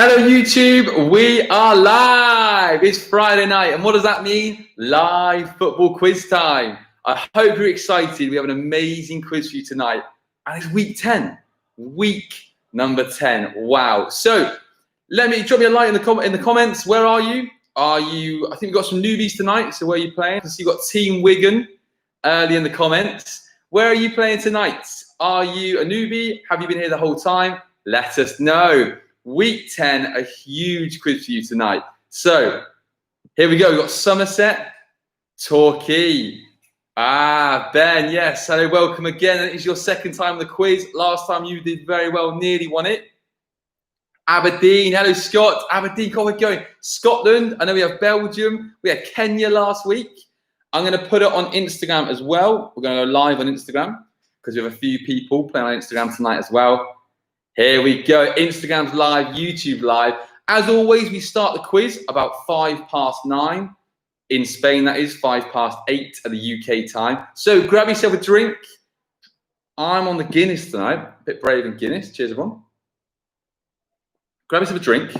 Hello YouTube, we are live. It's Friday night, and what does that mean? Live football quiz time. I hope you're excited. We have an amazing quiz for you tonight, and it's week 10. Week number 10. Wow. So let me drop me a like in the comments. Where are you? I think we've got some newbies tonight. So where are you playing? So you've got Team Wigan early in the comments. Where are you playing tonight? Are you a newbie? Have you been here the whole time? Let us know. Week 10, a huge quiz for you tonight. So here we go. We've got Somerset, Torquay. Ben, yes. Hello, welcome again. It's your second time on the quiz. Last time you did very well, nearly won it. Aberdeen, hello, Scott. Aberdeen, how are we going? Scotland, I know we have Belgium. We had Kenya last week. I'm going to put it on Instagram as well. We're going to go live on Instagram because we have a few people playing on Instagram tonight as well. Here we go. Instagram's live, YouTube live. As always, we start the quiz about 9:05. In Spain, that is 8:05 at the UK time. So grab yourself a drink. I'm on the Guinness tonight. A bit brave in Guinness. Cheers, everyone. Grab yourself a drink.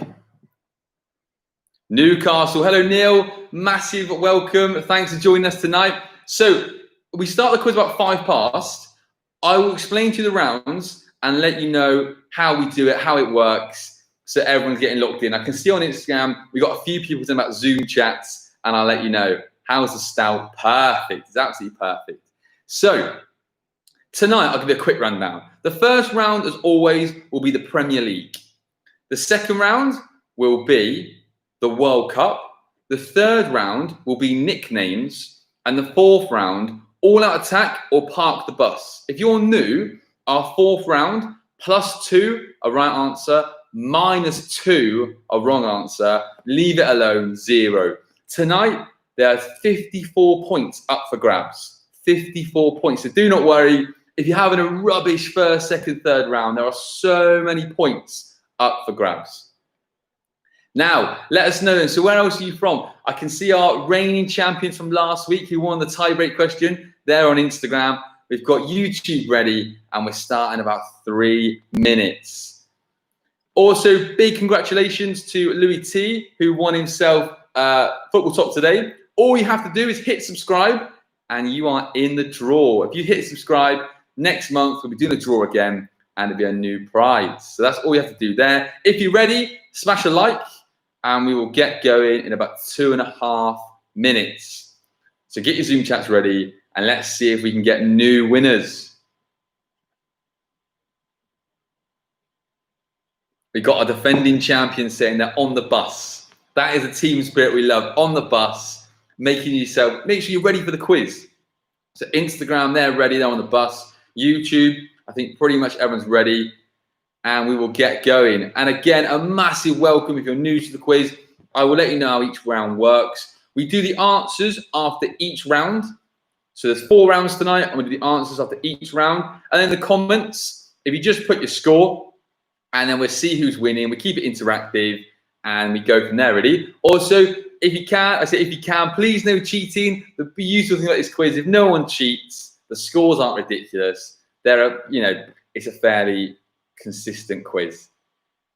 Newcastle. Hello, Neil. Massive welcome. Thanks for joining us tonight. So we start the quiz about 5:05. I will explain to you the rounds and let you know how we do it, how it works, so everyone's getting locked in. I can see on Instagram, we've got a few people talking about Zoom chats, and I'll let you know. How's the stout? Perfect. It's absolutely perfect. So tonight, I'll give you a quick rundown. The first round, as always, will be the Premier League. The second round will be the World Cup. The third round will be nicknames. And the fourth round, all-out attack or park the bus. If you're new, our fourth round, +2 a right answer, -2 a wrong answer, leave it alone, 0. Tonight, there are 54 points up for grabs. 54 points. So do not worry. If you're having a rubbish first, second, third round, there are so many points up for grabs. Now, let us know. So where else are you from? I can see our reigning champions from last week who won the tie-break question. They're on Instagram. We've got YouTube ready, and we're starting in about 3 minutes. Also, big congratulations to Louis T, who won himself Football Top today. All you have to do is hit subscribe, and you are in the draw. If you hit subscribe, next month we'll be doing a draw again, and it'll be a new prize. So that's all you have to do there. If you're ready, smash a like, and we will get going in about 2.5 minutes. So get your Zoom chats ready, and let's see if we can get new winners. We got a defending champion saying they're on the bus. That is a team spirit we love. On the bus, make sure you're ready for the quiz. So Instagram, they're ready. They're on the bus. YouTube, I think pretty much everyone's ready. And we will get going. And again, a massive welcome if you're new to the quiz. I will let you know how each round works. We do the answers after each round. So there's 4 rounds tonight. I'm going to do the answers after each round. And then the comments, if you just put your score, and then we'll see who's winning. We keep it interactive, and we go from there, really. Also, if you can, please no cheating. The beautiful thing about this quiz, if no one cheats, the scores aren't ridiculous. It's a fairly consistent quiz.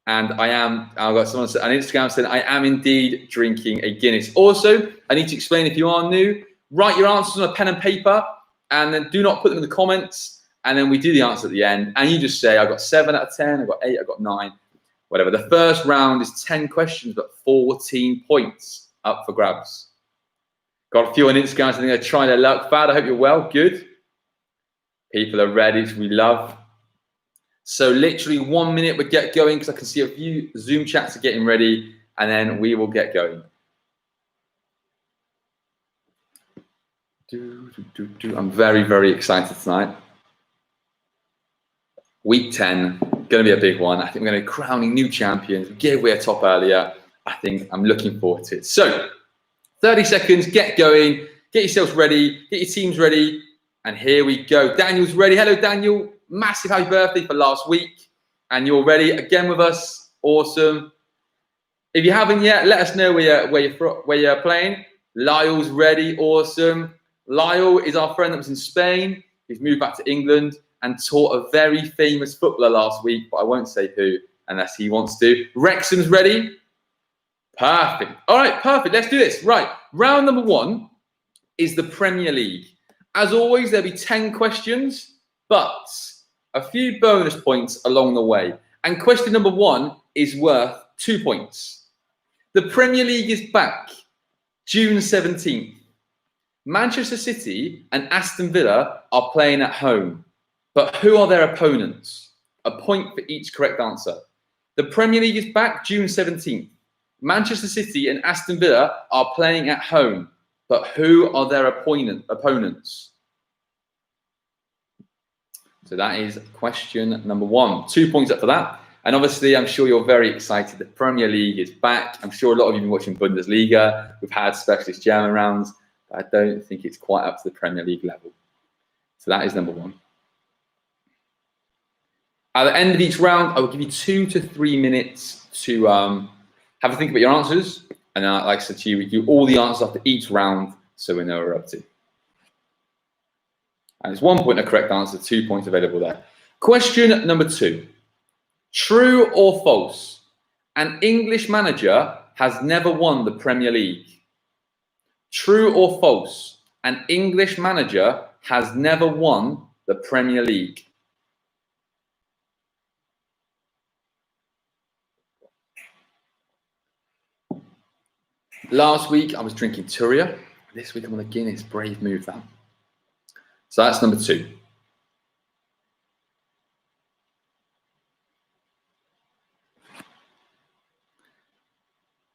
And I've got someone on Instagram saying, I am indeed drinking a Guinness. Also, I need to explain if you are new, write your answers on a pen and paper, and then do not put them in the comments. And then we do the answer at the end. And you just say, I got 7 out of 10, I got 8, I got 9, whatever. The first round is 10 questions, but 14 points up for grabs. Got a few on Instagram, so I think they're trying their luck. Fad, I hope you're well. Good. People are ready, which we love. So literally 1 minute, we get going, because I can see a few Zoom chats are getting ready, and then we will get going. I'm very, very excited tonight. Week 10, going to be a big one. I think we're going to be crowning new champions. We gave away a top earlier. I think I'm looking forward to it. So 30 seconds, get going. Get yourselves ready. Get your teams ready. And here we go. Daniel's ready. Hello, Daniel. Massive happy birthday for last week. And you're ready again with us. Awesome. If you haven't yet, let us know where you're playing. Lyle's ready. Awesome. Lyle is our friend that was in Spain. He's moved back to England and taught a very famous footballer last week, but I won't say who. unless he wants to. Wrexham's ready? Perfect. All right, perfect. Let's do this. Right, round number 1 is the Premier League. As always, there'll be 10 questions, but a few bonus points along the way. And question number 1 is worth 2 points. The Premier League is back June 17th. Manchester City and Aston Villa are playing at home. But who are their opponents? A point for each correct answer. The Premier League is back June 17th. Manchester City and Aston Villa are playing at home. But who are their opponents? So that is question number 1. 2 points up for that. And obviously, I'm sure you're very excited. The Premier League is back. I'm sure a lot of you have been watching Bundesliga. We've had specialist German rounds. But I don't think it's quite up to the Premier League level. So that is number 1. At the end of each round, I will give you 2 to 3 minutes to have a think about your answers. And like I said to you, we do all the answers after each round so we know what we're up to. And it's 1 point a correct answer, 2 points available there. Question number 2. True or false? An English manager has never won the Premier League. True or false? An English manager has never won the Premier League. Last week I was drinking Turia. This week I'm on a Guinness. Brave move that. So that's number 2.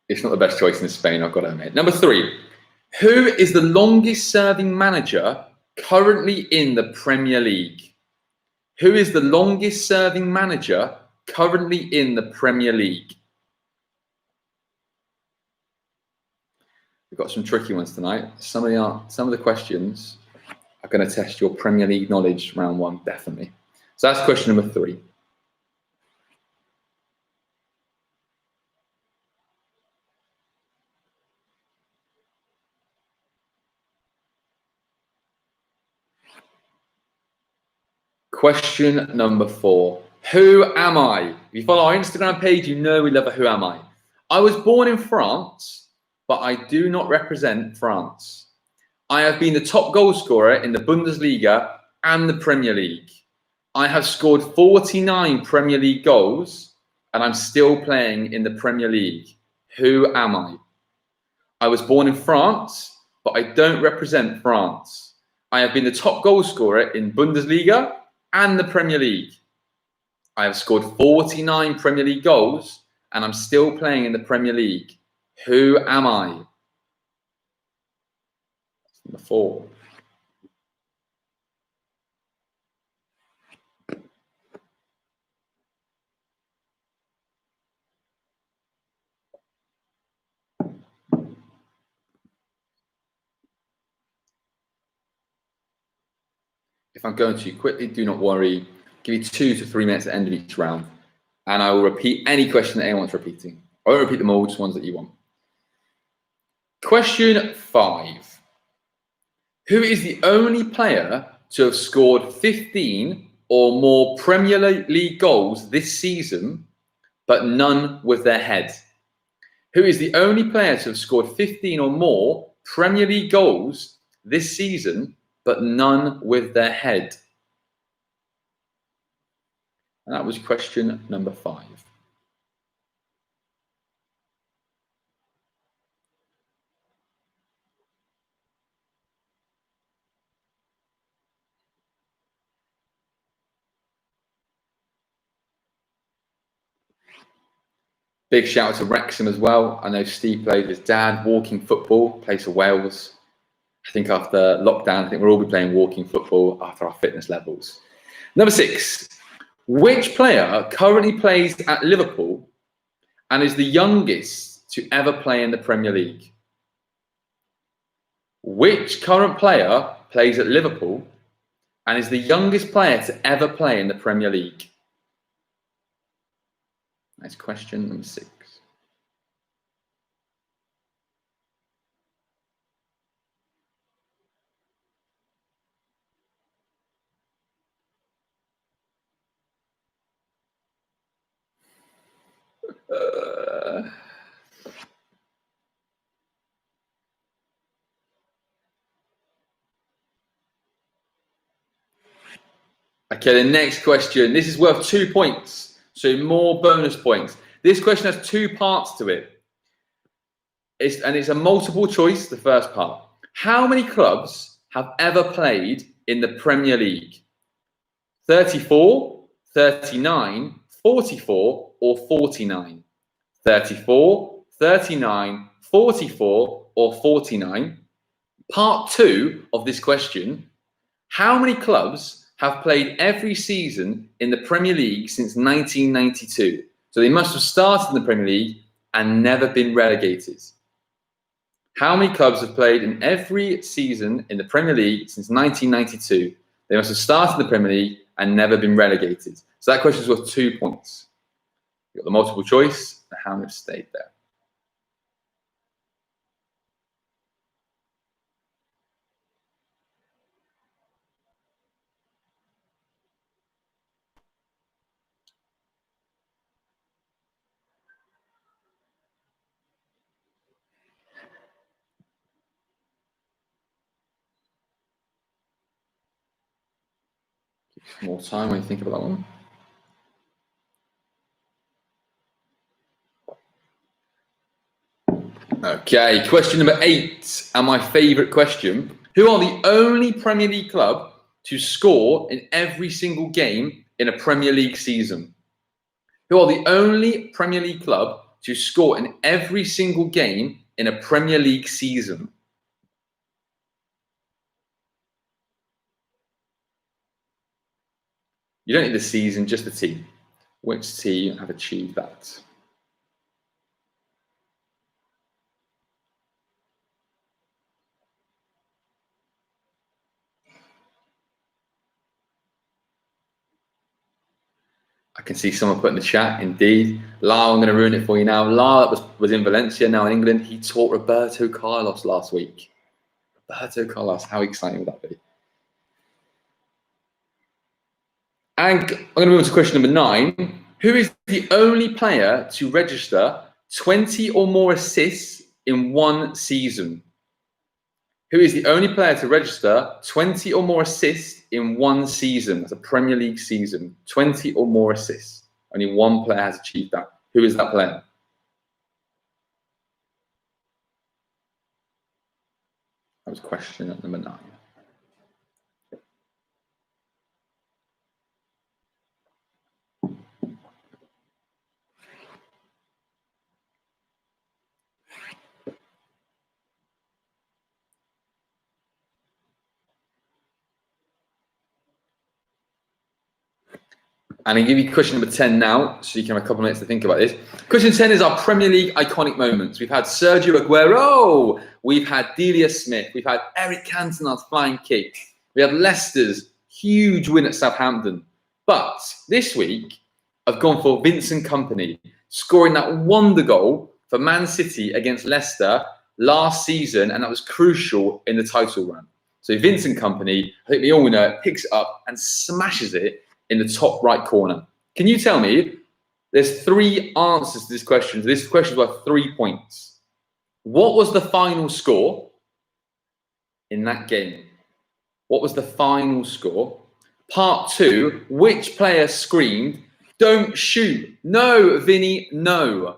It's not the best choice in Spain, I've got to admit. Number 3. Who is the longest serving manager currently in the Premier League? Who is the longest serving manager currently in the Premier League? We've got some tricky ones tonight. Some of the questions are going to test your Premier League knowledge round 1, definitely. So that's question number 3. Question number 4. Who am I? If you follow our Instagram page, you know we love a Who Am I. I was born in France, but I do not represent France. I have been the top goal scorer in the Bundesliga and the Premier League. I have scored 49 Premier League goals, and I'm still playing in the Premier League. Who am I? I was born in France, but I don't represent France. I have been the top goal scorer in Bundesliga and the Premier League. I have scored 49 Premier League goals, and I'm still playing in the Premier League. Who am I? That's number 4. If I'm going too quickly, do not worry. Give you 2 to 3 minutes at the end of each round, and I will repeat any question that anyone wants repeating. I won't repeat them all, just ones that you want. Question 5. Who is the only player to have scored 15 or more Premier League goals this season, but none with their head? Who is the only player to have scored 15 or more Premier League goals this season, but none with their head? And that was question number 5. Big shout out to Wrexham as well. I know Steve played with his dad, walking football, plays for Wales. I think after lockdown, I think we'll all be playing walking football after our fitness levels. Number 6. Which player currently plays at Liverpool and is the youngest to ever play in the Premier League? Which current player plays at Liverpool and is the youngest player to ever play in the Premier League? That's question number 6. Okay, the next question. This is worth 2 points, so more bonus points. This question has 2 parts to it. It's a multiple choice, the first part. How many clubs have ever played in the Premier League? 34, 39, 44, or 49? 34, 39, 44, or 49? Part 2 of this question. How many clubs have played every season in the Premier League since 1992? So they must have started in the Premier League and never been relegated. How many clubs have played in every season in the Premier League since 1992? They must have started in the Premier League and never been relegated. So that question is worth 2 points. You've got the multiple choice and how many have stayed there. More time when you think about that one. Okay, question number 8, and my favourite question. Who are the only Premier League club to score in every single game in a Premier League season? Who are the only Premier League club to score in every single game in a Premier League season? You don't need the season, just the team. Which team have achieved that? I can see someone put in the chat, indeed. Lyle, I'm going to ruin it for you now. Lyle was in Valencia, now in England. He taught Roberto Carlos last week. Roberto Carlos, how exciting would that be? And I'm going to move on to question number 9. Who is the only player to register 20 or more assists in one season? Who is the only player to register 20 or more assists in one season? That's a Premier League season. 20 or more assists. Only one player has achieved that. Who is that player? That was question number 9. And I give you question number 10 now, so you can have a couple of minutes to think about this. Question 10 is our Premier League iconic moments. We've had Sergio Aguero, we've had Delia Smith, we've had Eric Cantona's flying kick, we had Leicester's huge win at Southampton. But this week, I've gone for Vincent Kompany, scoring that wonder goal for Man City against Leicester last season, and that was crucial in the title run. So Vincent Kompany, I think we all know it, picks it up and smashes it in the top right corner. Can you tell me, there's 3 answers to this question. This question is worth 3 points. What was the final score in that game? What was the final score? Part 2, which player screamed, "Don't shoot, no, Vinny, no.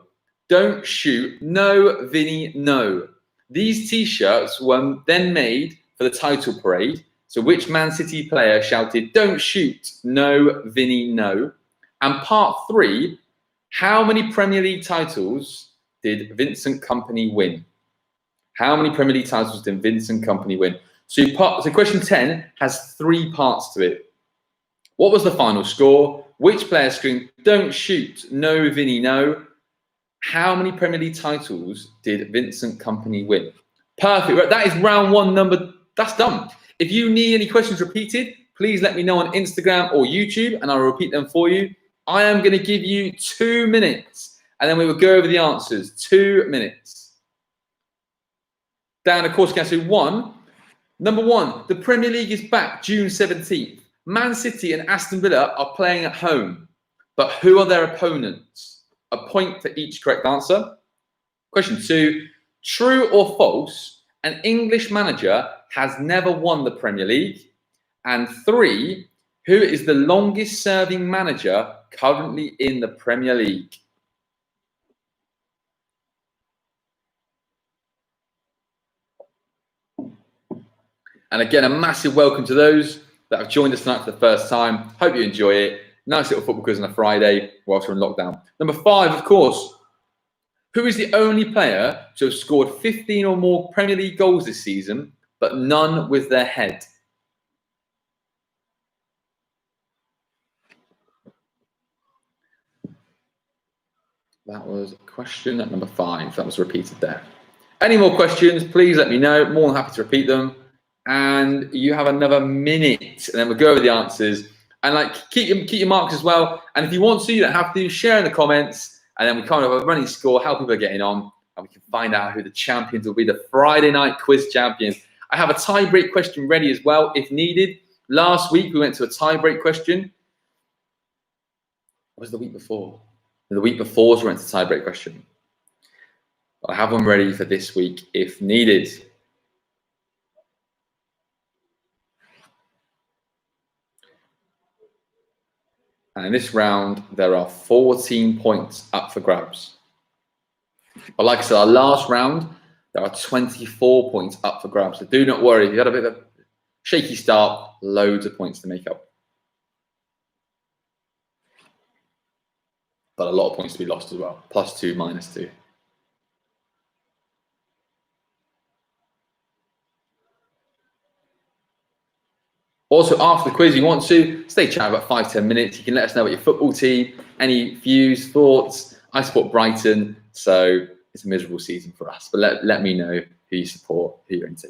Don't shoot, no, Vinny, no." These t-shirts were then made for the title parade. So which Man City player shouted, "Don't shoot, no, Vinny, no"? And part 3, how many Premier League titles did Vincent Kompany win? How many Premier League titles did Vincent Kompany win? So question 10 has 3 parts to it. What was the final score? Which player screamed, "Don't shoot, no, Vinny, no"? How many Premier League titles did Vincent Kompany win? Perfect. That is round 1 number. That's done. If you need any questions repeated, please let me know on Instagram or YouTube, and I'll repeat them for you. I am going to give you 2 minutes, and then we will go over the answers. 2 minutes. Down, of course, can I say 1? Number 1, the Premier League is back June 17th. Man City and Aston Villa are playing at home, but who are their opponents? a point for each correct answer. Question 2, true or false, an English manager has never won the Premier League. And 3, who is the longest serving manager currently in the Premier League? And again, a massive welcome to those that have joined us tonight for the first time. Hope you enjoy it. Nice little football quiz on a Friday whilst we're in lockdown. Number 5, of course. Who is the only player to have scored 15 or more Premier League goals this season, but none with their head? That was question number 5. That was repeated there. Any more questions, please let me know. More than happy to repeat them. And you have another minute, and then we'll go over the answers. And keep your marks as well. And if you want to, you don't have to. Share in the comments, and then we kind of have a running score, how people are getting on, and we can find out who the champions will be, the Friday night quiz champions. I have a tie-break question ready as well, if needed. Last week, we went to a tie-break question. What was the week before? The week before, we went to tie-break question. I have one ready for this week, if needed. And in this round, there are 14 points up for grabs. But like I said, our last round, there are 24 points up for grabs. So do not worry. If you had a bit of a shaky start, loads of points to make up. But a lot of points to be lost as well. +2, -2. Also, after the quiz, you want to stay chatting about 5-10 minutes. You can let us know about your football team, any views, thoughts. I support Brighton, so it's a miserable season for us. But let me know who you support, who you're into.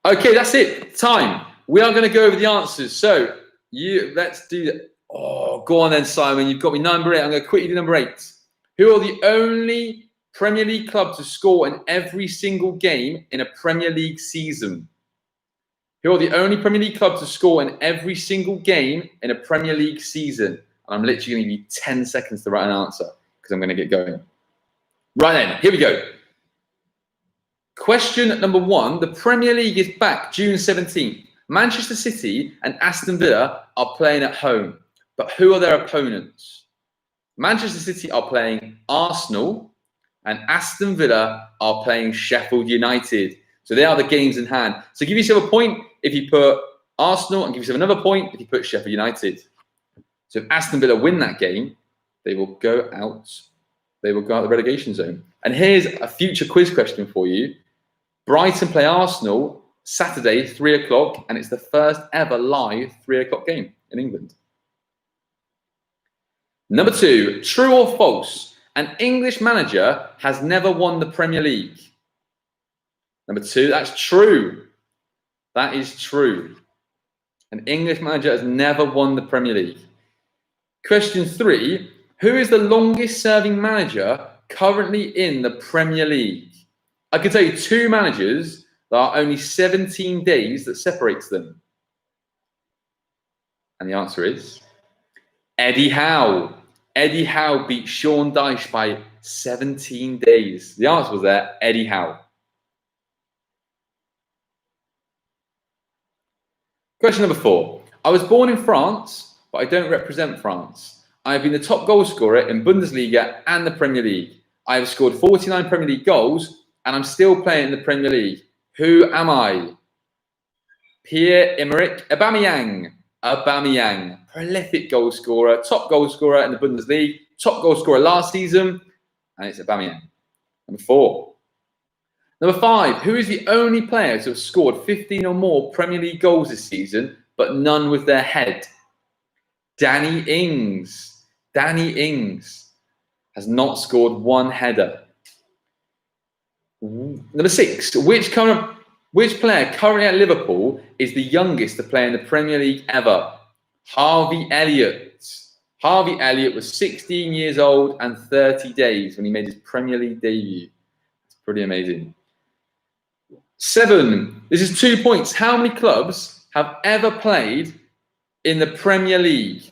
Okay, that's it. Time. We are going to go over the answers. So let's do that. Oh, go on then, Simon. You've got me number 8. I'm going to quickly do number 8. Who are the only Premier League clubs to score in every single game in a Premier League season? Who are the only Premier League clubs to score in every single game in a Premier League season? And I'm literally going to give you 10 seconds to write an answer because I'm going to get going. Right then, here we go. Question number 1. The Premier League is back June 17th. Manchester City and Aston Villa are playing at home. But who are their opponents? Manchester City are playing Arsenal and Aston Villa are playing Sheffield United. So they are the games in hand. So give yourself a point if you put Arsenal and give yourself another point if you put Sheffield United. So if Aston Villa win that game, they will go out. They will go out the relegation zone. And here's a future quiz question for you. Brighton play Arsenal Saturday, 3 o'clock, and it's the first ever live 3 o'clock game in England. Number 2, true or false? An English manager has never won the Premier League. Number 2, that's true. That is true. An English manager has never won the Premier League. Question 3, who is the longest serving manager currently in the Premier League? I can tell you 2 managers. There are only 17 days that separates them. And the answer is Eddie Howe. Eddie Howe beat Sean Dyche by 17 days. The answer was there, Eddie Howe. Question number 4. I was born in France, but I don't represent France. I have been the top goal scorer in Bundesliga and the Premier League. I have scored 49 Premier League goals, and I'm still playing in the Premier League. Who am I? Pierre-Emerick Aubameyang. Aubameyang, prolific goal scorer, top goal scorer in the Bundesliga, top goal scorer last season, and it's Aubameyang. Number 4. Number 5, who is the only player to have scored 15 or more Premier League goals this season, but none with their head? Danny Ings. Danny Ings has not scored one header. Number 6, which player currently at Liverpool is the youngest to play in the Premier League ever? Harvey Elliott. Harvey Elliott was 16 years old and 30 days when he made his Premier League debut. It's pretty amazing. 7, this is 2 points. How many clubs have ever played in the Premier League?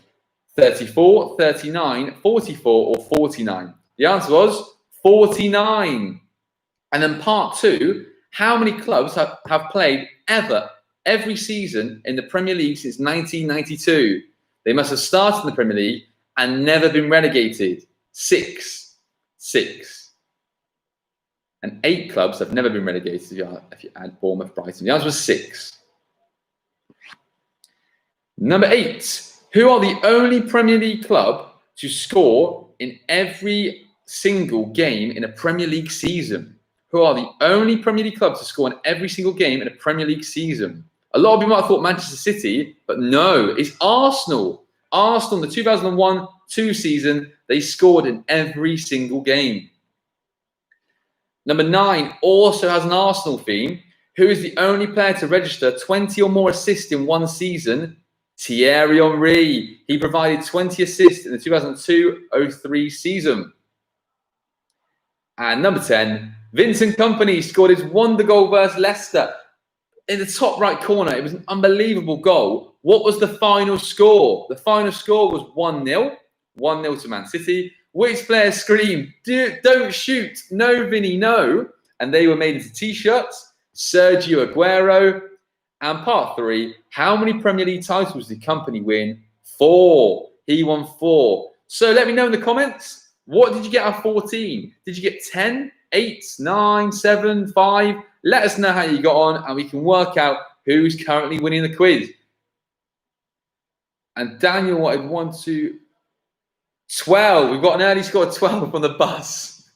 34, 39, 44, or 49? The answer was 49. And then part two, how many clubs have played every season in the Premier League since 1992? They must have started in the Premier League and never been relegated. 6. And 8 clubs have never been relegated if you add Bournemouth, Brighton. The answer was 6. Number 8. Who are the only Premier League club to score in every single game in a Premier League season? Who are the only Premier League club to score in every single game in a Premier League season? A lot of people might have thought Manchester City, but no, it's Arsenal. Arsenal in the 2001-2 season, they scored in every single game. Number 9 also has an Arsenal theme. Who is the only player to register 20 or more assists in one season? Thierry Henry. He provided 20 assists in the 2002-03 season. And number 10, Vincent Kompany scored his wonder goal versus Leicester. In the top right corner, it was an unbelievable goal. What was the final score? The final score was 1-0. 1-0 to Man City. Which player screamed, "Don't shoot, no, Vinny, no"? And they were made into T-shirts. Sergio Aguero. And part 3, how many Premier League titles did Kompany win? 4. He won 4. So let me know in the comments, what did you get out of 14? Did you get 10, 8, 9, 7, 5? Let us know how you got on and we can work out who's currently winning the quiz. And Daniel wanted 1, 2, 12. We've got an early score of 12 on the bus.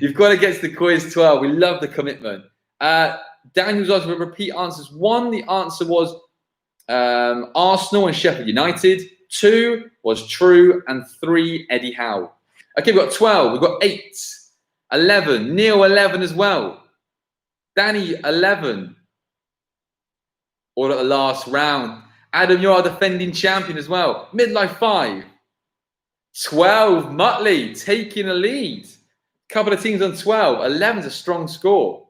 You've got to get to the quiz 12. We love the commitment. Daniel's asking for repeat answers. 1, the answer was Arsenal and Sheffield United. 2 was true. And 3, Eddie Howe. Okay, we've got 12. We've got 8. 11. Neil, 11 as well. Danny, 11. All at the last round. Adam, you're our defending champion as well. Midlife 5. 12. Muttley taking a lead. Couple of teams on 12. 11's a strong score.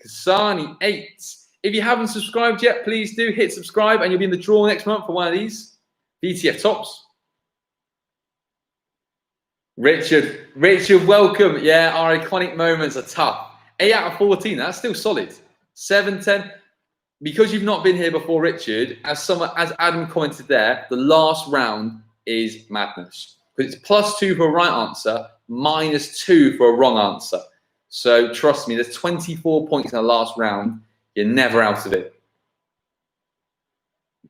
Kasani, 8. If you haven't subscribed yet, please do hit subscribe and you'll be in the draw next month for one of these VTF tops. Richard, welcome. Yeah, our iconic moments are tough. 8 out of 14, that's still solid. 7, 10. Because you've not been here before, Richard, as Adam commented there, the last round is madness. Because it's +2 for a right answer, -2 for a wrong answer. So trust me, there's 24 points in the last round. You're never out of it.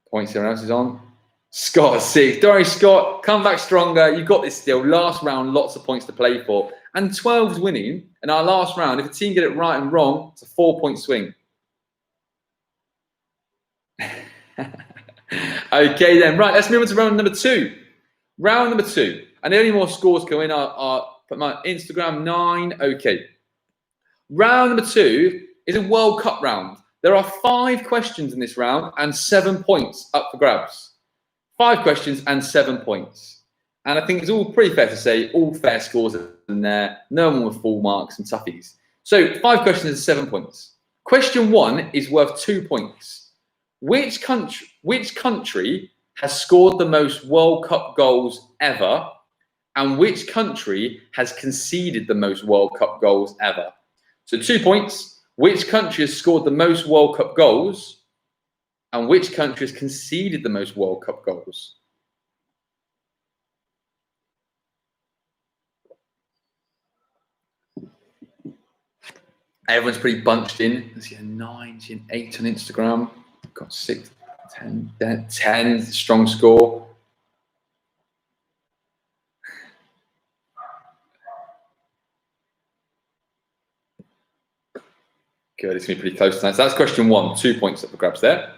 Points everyone else is on. Scott, 6. Don't worry, Scott. Come back stronger. You've got this still. Last round, lots of points to play for. And 12's winning. In our last round, if a team get it right and wrong, it's a 4-point swing. Okay, then. Right, let's move on to round number 2. Round number 2. And the only more scores coming are put my Instagram 9. Okay. Round number 2 is a World Cup round. There are 5 questions in this round and 7 points up for grabs. 5 questions and 7 points. And I think it's all pretty fair to say all fair scores in there. No one with full marks and toughies. So 5 questions and 7 points. Question 1 is worth 2 points. Which country has scored the most World Cup goals ever? And which country has conceded the most World Cup goals ever? So 2 points. Which country has scored the most World Cup goals? And which country has conceded the most World Cup goals? Everyone's pretty bunched in. Let's see, 9, 8 on Instagram. Got 6, 10, strong score. Good, it's going to be pretty close tonight. So that's question 1, 2 points up for grabs there.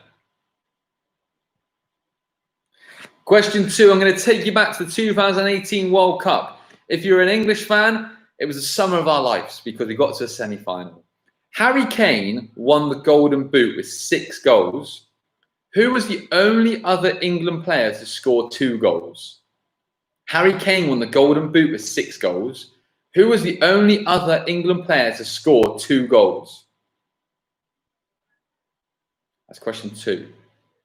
Question 2, I'm going to take you back to the 2018 World Cup. If you're an English fan, it was the summer of our lives because we got to a semi-final. Harry Kane won the Golden Boot with 6 goals. Who was the only other England player to score 2 goals? Harry Kane won the Golden Boot with 6 goals. Who was the only other England player to score 2 goals? That's question 2.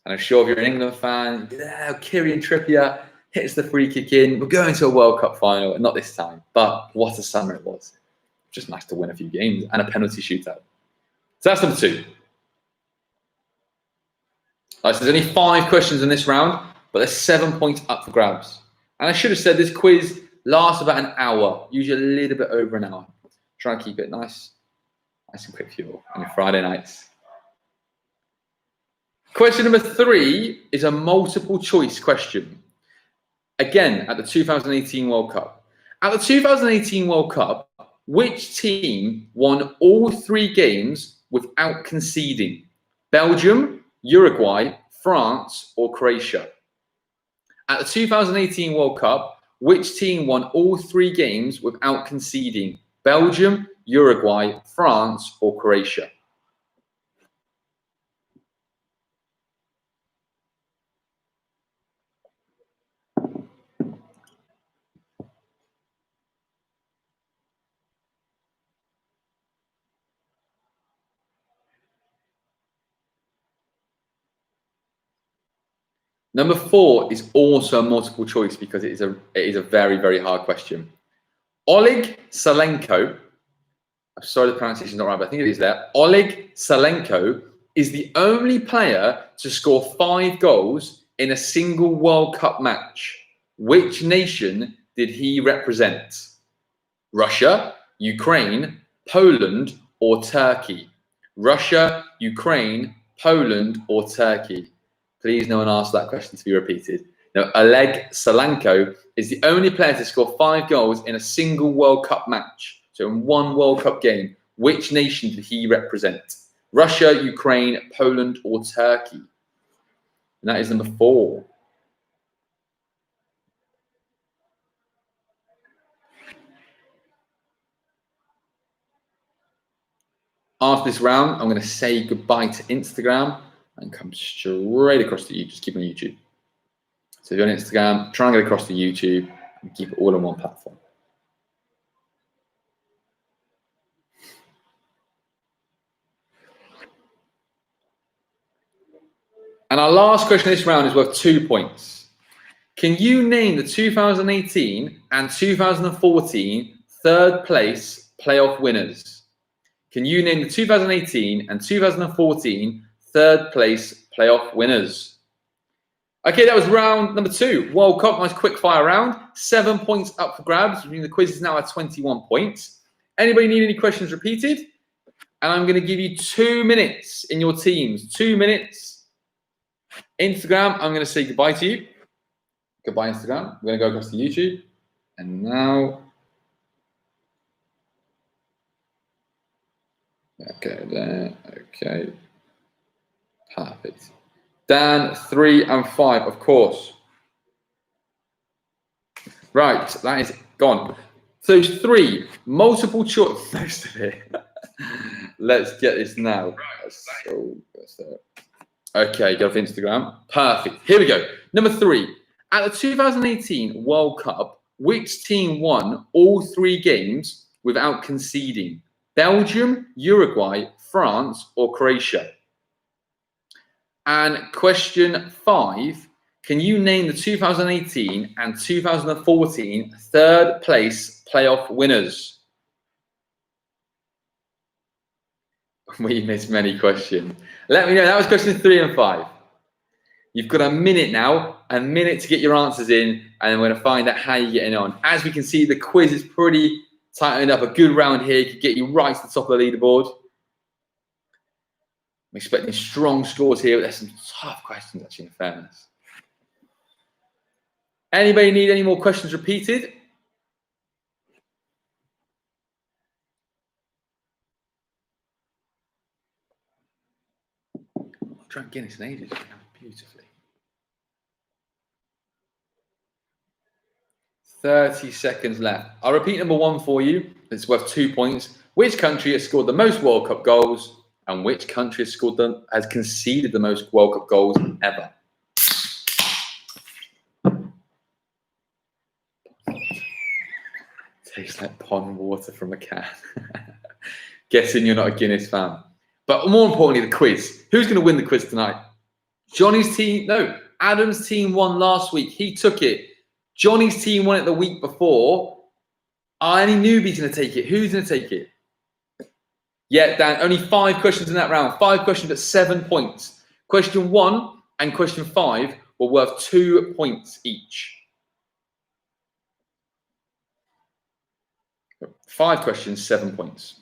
And I'm sure if you're an England fan, yeah, Kieran Trippier, hits the free kick in. We're going to a World Cup final, not this time, but what a summer it was. Just nice to win a few games and a penalty shootout. So that's number 2. Right, so there's only 5 questions in this round, but there's 7 points up for grabs. And I should have said this quiz lasts about an hour, usually a little bit over an hour. Try and keep it nice and quick for you on your Friday nights. Question number 3 is a multiple choice question. Again, at the 2018 World Cup. At the 2018 World Cup, which team won all 3 games without conceding? Belgium, Uruguay, France, or Croatia? At the 2018 World Cup, which team won all 3 games without conceding? Belgium, Uruguay, France, or Croatia? Number 4 is also a multiple choice because it is a very, very hard question. Oleg Salenko, I'm sorry the pronunciation is not right, but I think it is there. Oleg Salenko is the only player to score 5 goals in a single World Cup match. Which nation did he represent? Russia, Ukraine, Poland, or Turkey? Russia, Ukraine, Poland, or Turkey? Please no one ask that question to be repeated. Now, Oleg Salenko is the only player to score 5 goals in a single World Cup match. So in one World Cup game, which nation did he represent? Russia, Ukraine, Poland, or Turkey? And that is number 4. After this round, I'm going to say goodbye to Instagram and come straight across to YouTube. Just keep on YouTube. So if you're on Instagram, try and get across to YouTube and keep it all on one platform. And our last question of this round is worth 2 points. Can you name the 2018 and 2014 third place playoff winners? Can you name the 2018 and 2014 third place playoff winners? Okay, that was round number 2. World Cup, nice quick fire round. 7 points up for grabs. The quiz is now at 21 points. Anybody need any questions repeated? And I'm going to give you 2 minutes in your teams. 2 minutes. Instagram, I'm going to say goodbye to you. Goodbye, Instagram. We're going to go across to YouTube. And now... Okay, there. Okay. Perfect. Dan, 3 and 5, of course. Right, that is gone. So 3, multiple choice. Most of it. Let's get this now. Okay, go for Instagram. Perfect. Here we go. Number 3. At the 2018 World Cup, which team won all 3 games without conceding? Belgium, Uruguay, France, or Croatia? And question 5, can you name the 2018 and 2014 third place playoff winners? We missed many questions. Let me know. That was question 3 and 5. You've got a minute now, a minute to get your answers in, and we're going to find out how you're getting on. As we can see, the quiz is pretty tightened up. A good round here could get you right to the top of the leaderboard. I'm expecting strong scores here, but there's some tough questions, actually, in fairness. Anybody need any more questions repeated? I'll try and get this in ages. Beautifully. 30 seconds left. I'll repeat number 1 for you. It's worth 2 points. Which country has scored the most World Cup goals? And which country has conceded the most World Cup goals ever? Tastes like pond water from a can. Guessing you're not a Guinness fan. But more importantly, the quiz. Who's going to win the quiz tonight? Johnny's team, no, Adam's team won last week. He took it. Johnny's team won it the week before. Any newbie's going to take it? Who's going to take it? Yeah, Dan, only 5 questions in that round. 5 questions at 7 points. Question 1 and question 5 were worth 2 points each. 5 questions, 7 points.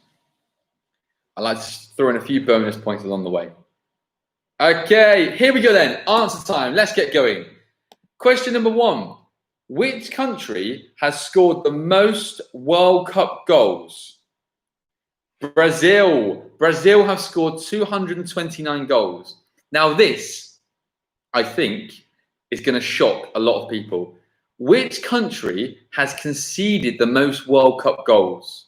I like to throw in a few bonus points along the way. Okay, here we go then. Answer time. Let's get going. Question number 1. Which country has scored the most World Cup goals? Brazil. Brazil have scored 229 goals. Now this, I think, is going to shock a lot of people. Which country has conceded the most World Cup goals?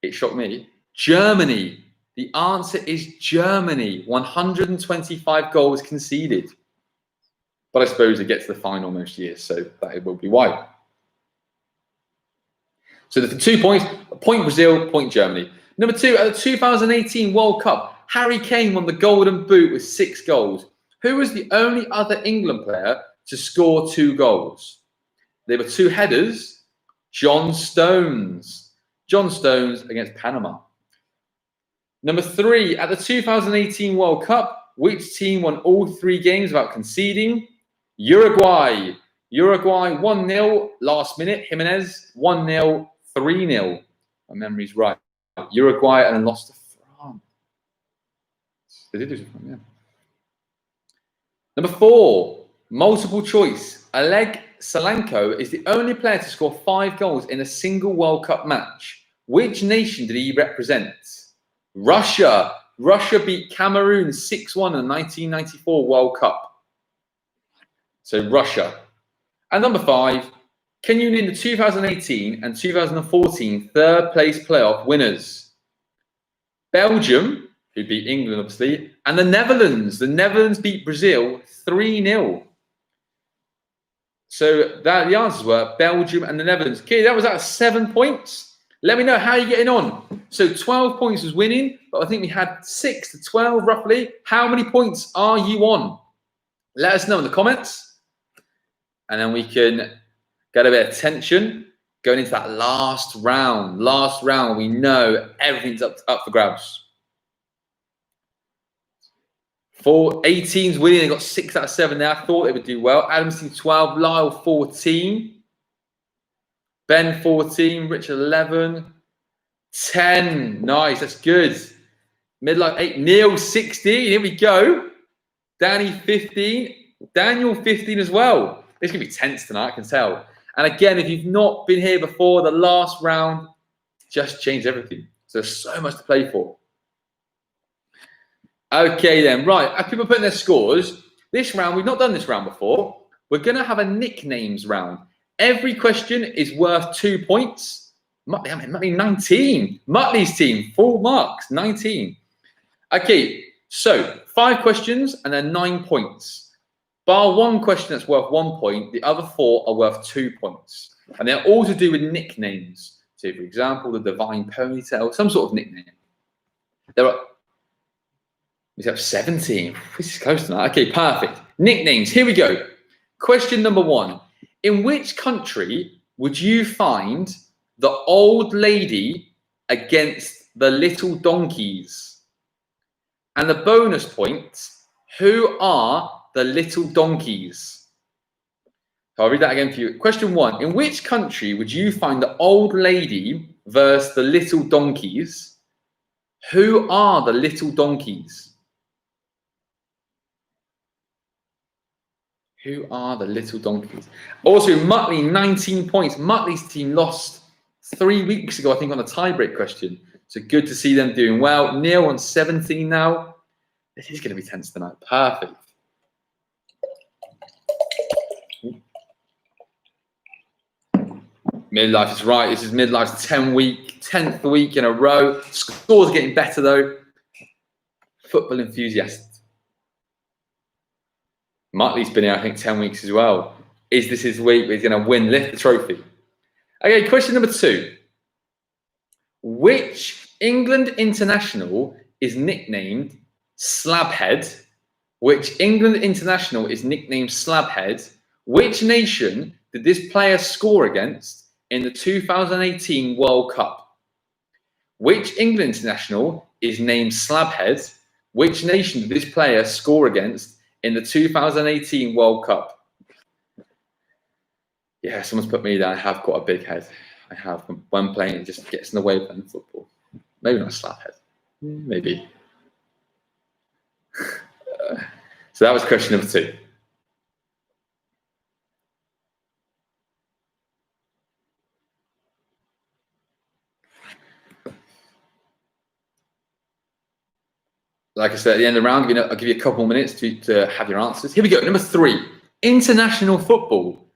It shocked me. Germany. The answer is Germany. 125 goals conceded. But I suppose it gets to the final most years, so that will be why. So the 2 points, point Brazil, point Germany. Number 2, at the 2018 World Cup, Harry Kane won the Golden Boot with 6 goals. Who was the only other England player to score 2 goals? There were 2 headers. John Stones. John Stones against Panama. Number 3, at the 2018 World Cup, which team won all 3 games without conceding? Uruguay. Uruguay 1-0 last minute. Jimenez 1-0, 3-0. My memory's right. Uruguay and then lost to France. They did do something, yeah. Number 4, multiple choice. Oleg Salenko is the only player to score 5 goals in a single World Cup match. Which nation did he represent? Russia. Russia beat Cameroon 6-1 in the 1994 World Cup. So Russia. And number 5, can you name the 2018 and 2014 third place playoff winners? Belgium, who beat England obviously, and the Netherlands. The Netherlands beat Brazil 3-0. So the answers were Belgium and the Netherlands. Okay, that was at 7 points. Let me know how you're getting on. So 12 points was winning, but I think we had 6 to 12 roughly. How many points are you on? Let us know in the comments. And then we can get a bit of tension going into that last round. Last round, we know everything's up for grabs. 18's winning. They got 6 out of 7 there. I thought they would do well. Adam's team 12, Lyle 14, Ben 14, Richard 11, 10. Nice, that's good. Midlife 8, Neil 16. Here we go. Danny 15, Daniel 15 as well. It's going to be tense tonight, I can tell. And again, if you've not been here before, the last round just changed everything. So there's so much to play for. Okay then, right. As people putting their scores, this round, we've not done this round before. We're going to have a nicknames round. Every question is worth 2 points. Muttley 19. Muttley's team, full marks, 19. Okay, so 5 questions and then 9 points. Bar 1 question that's worth 1 point, the other 4 are worth 2 points. And they're all to do with nicknames. So, for example, the Divine Ponytail, some sort of nickname. We have 17. This is close tonight. Okay, perfect. Nicknames, here we go. Question number 1. In which country would you find the old lady against the little donkeys? And the bonus point, who are the little donkeys? So I'll read that again for you. Question 1. In which country would you find the old lady versus the little donkeys? Who are the little donkeys? Who are the little donkeys? Also, Muttley, 19 points. Muttley's team lost 3 weeks ago, I think, on a tiebreak question. So good to see them doing well. Neil on 17 now. This is going to be tense tonight. Perfect. Midlife is right. This is Midlife's 10th week in a row. Scores are getting better though. Football enthusiast. Muttley's been here, I think, 10 weeks as well. Is this his week where he's going to lift the trophy? Okay, question number 2. Which England international is nicknamed Slabhead? Which England international is nicknamed Slabhead? Which nation did this player score against in the 2018 World Cup? Which England international is named Slabhead? Which nation did this player score against in the 2018 World Cup? Yeah, someone's put me down. I have got a big head. I have. When playing, it just gets in the way of playing football. Maybe not a Slabhead. Maybe. So that was question number 2. Like I said, at the end of the round, I'll give you a couple more minutes to have your answers. Here we go. Number 3, international football.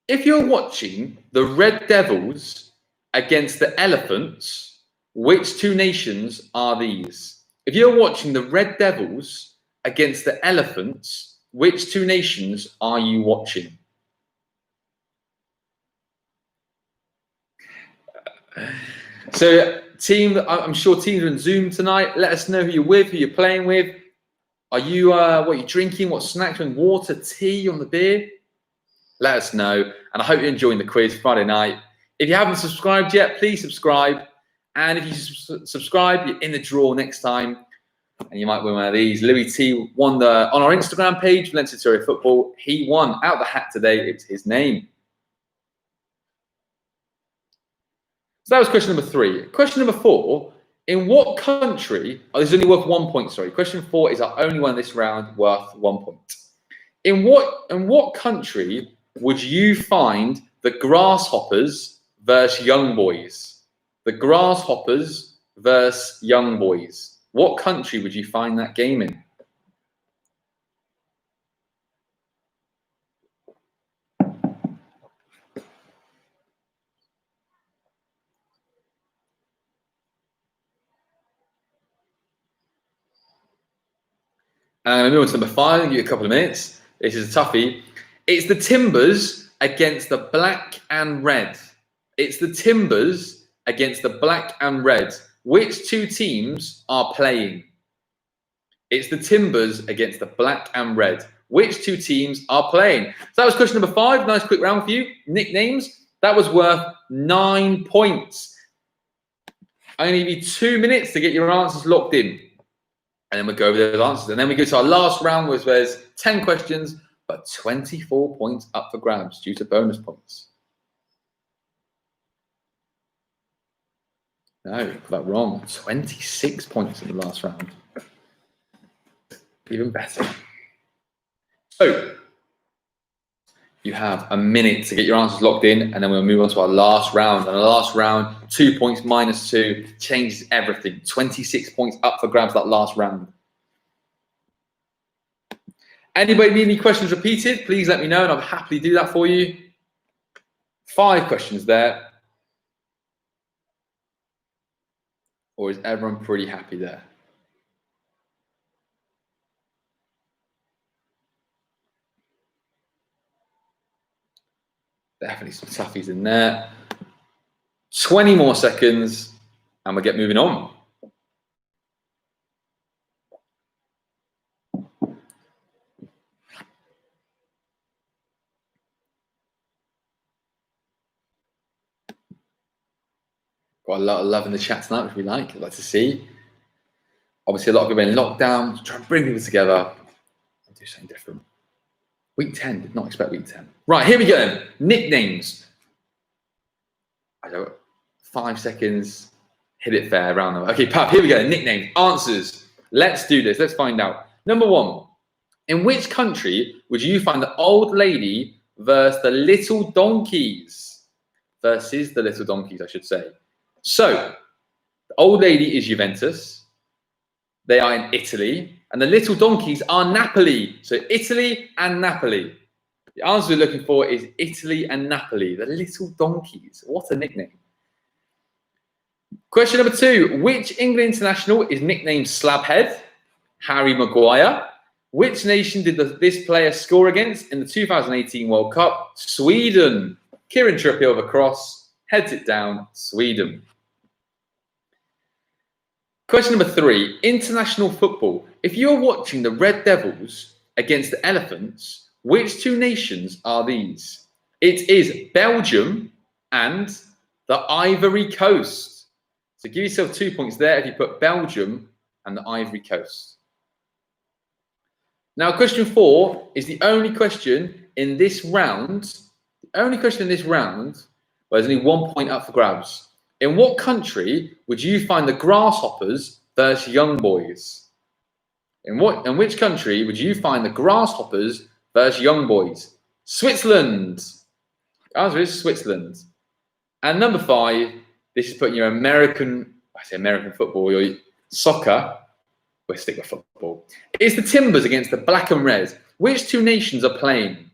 If you're watching the Red Devils against the Elephants, which 2 nations are these? If you're watching the Red Devils against the Elephants, which 2 nations are you watching? So, team, I'm sure teams are on Zoom tonight. Let us know who you're with, who you're playing with. Are you, what are you drinking? What snacks? Water, tea on the beer? Let us know. And I hope you're enjoying the quiz Friday night. If you haven't subscribed yet, please subscribe. And if you subscribe, you're in the draw next time. And you might win one of these. Louis T won on our Instagram page, Valencia Tour Football. He won out the hat today. It's his name. So that was question number 3. Question number 4, in what country, this is only worth 1 point, sorry. Question 4 is our only one this round worth 1 point. In what country would you find the Grasshoppers versus Young Boys? The Grasshoppers versus Young Boys. What country would you find that game in? And I'm going to move on to number 5 and give you a couple of minutes. This is a toughie. It's the Timbers against the Black and Red. It's the Timbers against the Black and Red. Which 2 teams are playing? It's the Timbers against the Black and Red. Which 2 teams are playing? So that was question number 5. Nice quick round for you. Nicknames. That was worth 9 points. I'm going to give you 2 minutes to get your answers locked in. And then we'll go over those answers. And then we go to our last round, which there's 10 questions, but 24 points up for grabs due to bonus points. No, got that wrong. 26 points in the last round. Even better. So, you have a minute to get your answers locked in, and then we'll move on to our last round. And the last round, 2 points minus 2, changes everything. 26 points up for grabs that last round. Anybody need any questions repeated? Please let me know, and I'll happily do that for you. 5 questions there. Or is everyone pretty happy there? Definitely some toughies in there. 20 more seconds, and we'll get moving on. Got a lot of love in the chat tonight, which we like. I'd like to see. Obviously, a lot of people in lockdown, trying to bring people together and do something different. Week 10, did not expect week 10. Right, here we go. Nicknames. I don't know, 5 seconds. Hit it fair, round them. Okay, Pap, here we go. Nicknames, answers. Let's do this. Let's find out. Number 1. In which country would you find the old lady versus the little donkeys? Versus the little donkeys, I should say. So, the old lady is Juventus. They are in Italy. And the little donkeys are Napoli. So, Italy and Napoli. The answer we're looking for is Italy and Napoli. The little donkeys. What a nickname. Question number 2. Which England international is nicknamed Slabhead? Harry Maguire. Which nation did this player score against in the 2018 World Cup? Sweden. Kieran Trippier with a cross. Heads it down. Sweden. Question number 3. International football. If you're watching the Red Devils against the Elephants, Which two nations are these? It is Belgium and the Ivory Coast. So give yourself 2 points there if you put Belgium and the Ivory Coast. Now, question 4 is the only question in this round. The only question in this round where there's only 1 point up for grabs. In what country would you find the grasshoppers versus young boys? In which country would you find the grasshoppers versus young boys? Switzerland. The answer is Switzerland. And number 5, this is putting your American football, your soccer. We'll stick with football. It's the Timbers against the Black and Red. Which two nations are playing?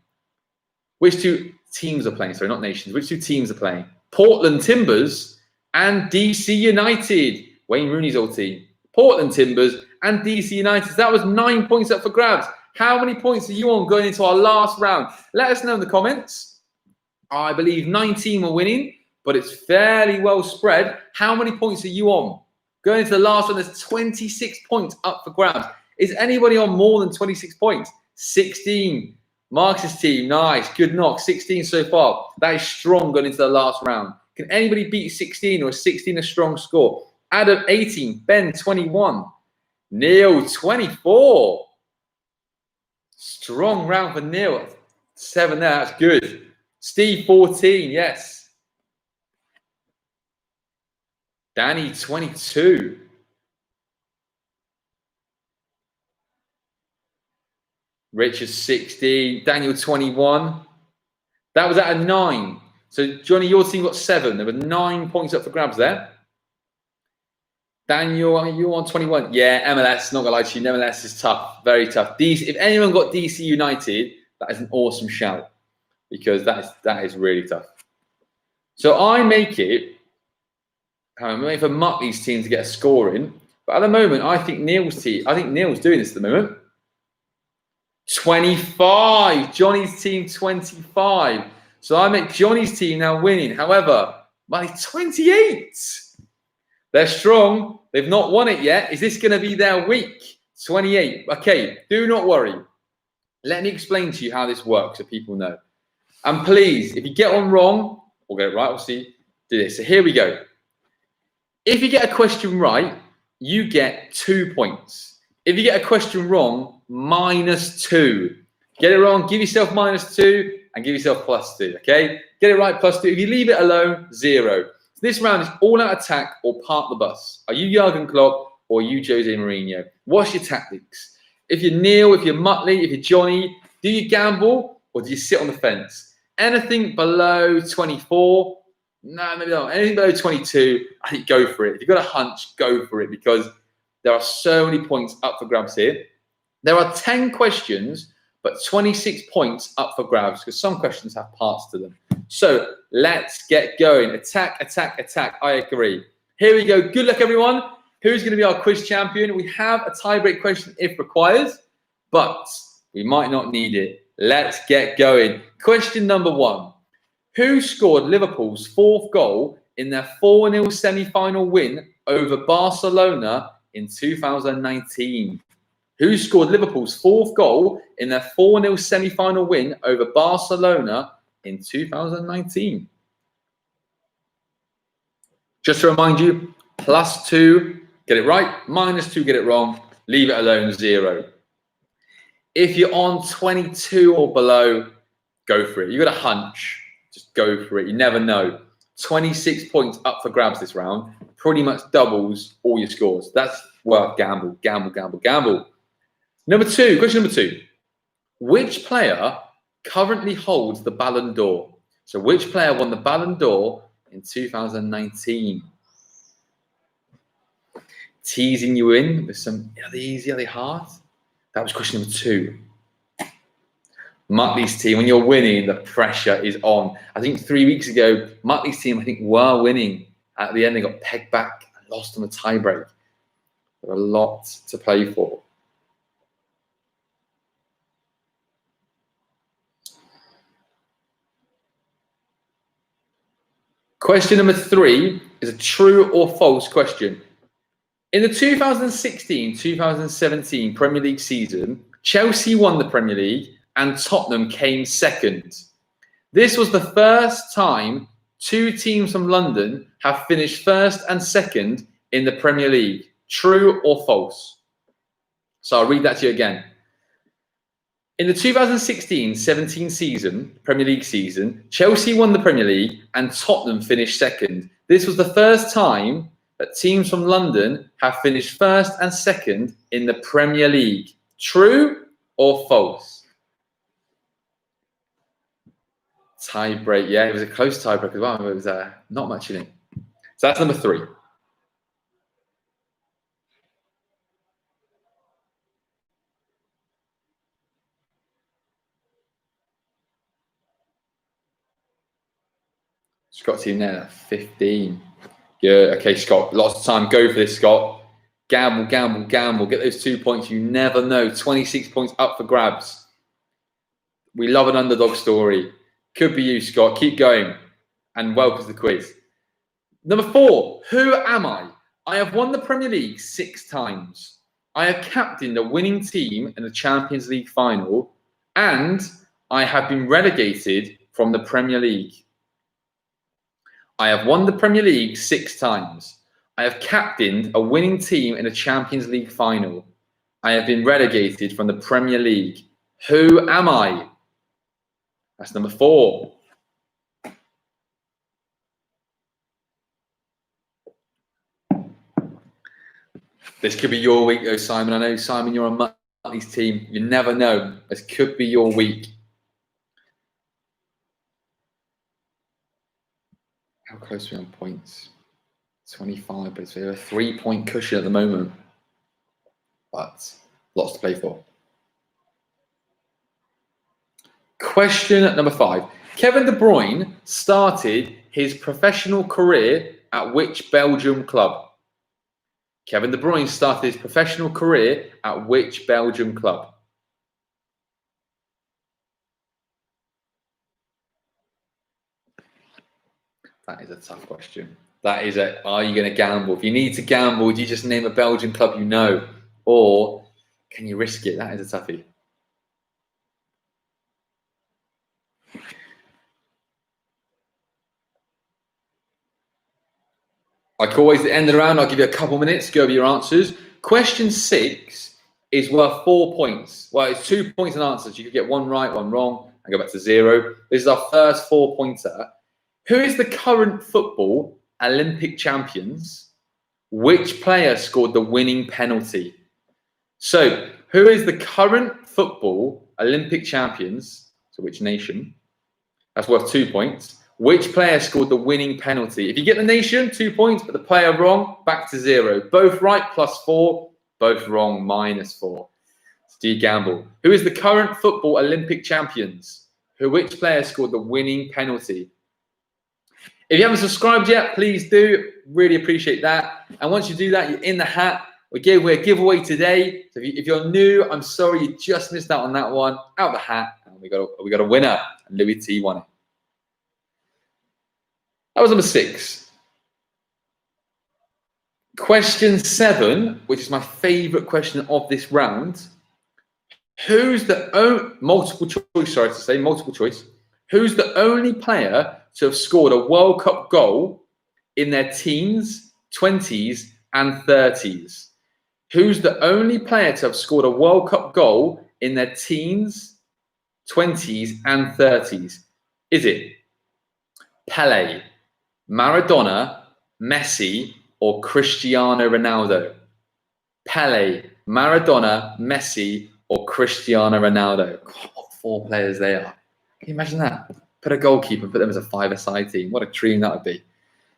Which two teams are playing? Sorry, not nations. Which two teams are playing? Portland Timbers and DC United. Wayne Rooney's old team. Portland Timbers and DC United. That was 9 points up for grabs. How many points are you on going into our last round? Let us know in the comments. I believe 19 were winning, but it's fairly well spread. How many points are you on? Going into the last one, there's 26 points up for grabs. Is anybody on more than 26 points? 16. Marcus' team, nice, good knock. 16 so far. That is strong going into the last round. Can anybody beat 16 or is 16 a strong score? Adam, 18. Ben, 21. Neil, 24. Strong round for Neil. 7 there, that's good. Steve, 14, yes. Danny, 22. Richard, 16. Daniel, 21. That was out of 9. So, Johnny, your team got 7. There were 9 points up for grabs there. Daniel, you're on 21. Yeah, MLS, not going to lie to you. MLS is tough, very tough. DC, if anyone got DC United, that is an awesome shout because that is really tough. So, I make it, I'm waiting for Muttley's team to get a score in. But at the moment, I think Neil's doing this at the moment. 25. Johnny's team, 25. So I make Johnny's team now winning. However, Muttley's 28. They're strong. They've not won it yet. Is this going to be their week? 28. Okay, do not worry. Let me explain to you how this works so people know. And please, if you get one wrong, or get it right, obviously, do this. So here we go. If you get a question right, you get 2 points. If you get a question wrong, -2. Get it wrong, give yourself -2 and give yourself +2, okay? Get it right, +2. If you leave it alone, 0. So this round is all out attack or park the bus. Are you Jurgen Klopp or are you Jose Mourinho? What's your tactics? If you're Neil, if you're Muttley, if you're Johnny, do you gamble or do you sit on the fence? Anything below 24, no, maybe not. Anything below 22, I think go for it. If you've got a hunch, go for it because there are so many points up for grabs here. There are 10 questions, but 26 points up for grabs because some questions have parts to them. So let's get going. Attack, attack, attack. I agree. Here we go. Good luck, everyone. Who's going to be our quiz champion? We have a tie-break question if required, but we might not need it. Let's get going. Question number 1. Who scored Liverpool's 4th goal in their 4-0 semi-final win over Barcelona in 2019? Who scored Liverpool's 4th goal in their 4-0 semi-final win over Barcelona in 2019? Just to remind you, +2, get it right, -2, get it wrong, leave it alone, 0. If you're on 22 or below, go for it. You've got a hunch. Just go for it. You never know. 26 points up for grabs this round. Pretty much doubles all your scores. That's, well, gamble, gamble, gamble, gamble. Question number 2. Which player currently holds the Ballon d'Or? So which player won the Ballon d'Or in 2019? Teasing you in with some, are they easy, are they hard? That was question number 2. Muttley's team, when you're winning, the pressure is on. I think 3 weeks ago, Muttley's team, I think, were winning. At the end, they got pegged back and lost on the tie-break. There are a lot to play for. Question number 3 is a true or false question. In the 2016-2017 Premier League season, Chelsea won the Premier League, and Tottenham came second. This was the first time two teams from London have finished first and second in the Premier League. True or false? So I'll read that to you again. In the 2016-17 season, Premier League season, Chelsea won the Premier League and Tottenham finished second. This was the first time that teams from London have finished first and second in the Premier League. True or false? Tie break. Yeah, it was a close tie break as well. It was not much in it. So that's number 3. Scott's in there, 15. Good. Okay, Scott, lots of time. Go for this, Scott. Gamble, gamble, gamble. Get those 2 points. You never know. 26 points up for grabs. We love an underdog story. Could be you, Scott. Keep going. And welcome to the quiz. Number 4. Who am I? I have won the Premier League 6 times. I have captained the winning team in the Champions League final. And I have been relegated from the Premier League. I have won the Premier League 6 times. I have captained a winning team in a Champions League final. I have been relegated from the Premier League. Who am I? That's number 4. This could be your week, though, Simon. I know, Simon, you're on Muttley's team. You never know. This could be your week. How close are we on points? 25, but it's a 3-point cushion at the moment. But lots to play for. Question number 5. Kevin De Bruyne started his professional career at which Belgium club? Kevin De Bruyne started his professional career at which Belgium club? That is a tough question. That is are you going to gamble? If you need to gamble, do you just name a Belgian club you know? Or can you risk it? That is a toughie. Like always, at the end of the round, I'll give you a couple minutes to go over your answers. Question 6 is worth 4 points. Well, it's 2 points and answers. You could get one right, one wrong, and go back to 0. This is our first 4-pointer. Who is the current football Olympic champions? Which player scored the winning penalty? So, who is the current football Olympic champions? So, which nation? That's worth 2 points. Which player scored the winning penalty? If you get the nation, 2 points, but the player wrong, back to 0. Both right, +4. Both wrong, -4. So do you gamble? Who is the current football Olympic champions? Which player scored the winning penalty? If you haven't subscribed yet, please do. Really appreciate that. And once you do that, you're in the hat. We gave away a giveaway today. So if you're new, I'm sorry you just missed out on that one. Out the hat, and we got a winner. And Louis T won it. That was number 6. Question 7, which is my favourite question of this round. Who's the only multiple choice? Who's the only player to have scored a World Cup goal in their teens, 20s, and 30s? Who's the only player to have scored a World Cup goal in their teens, 20s, and 30s? Is it Pele, Maradona, Messi, or Cristiano Ronaldo? Pele, Maradona, Messi, or Cristiano Ronaldo? God, what 4 players they are. Can you imagine that? Put a goalkeeper, put them as a 5-a-side team. What a dream that would be.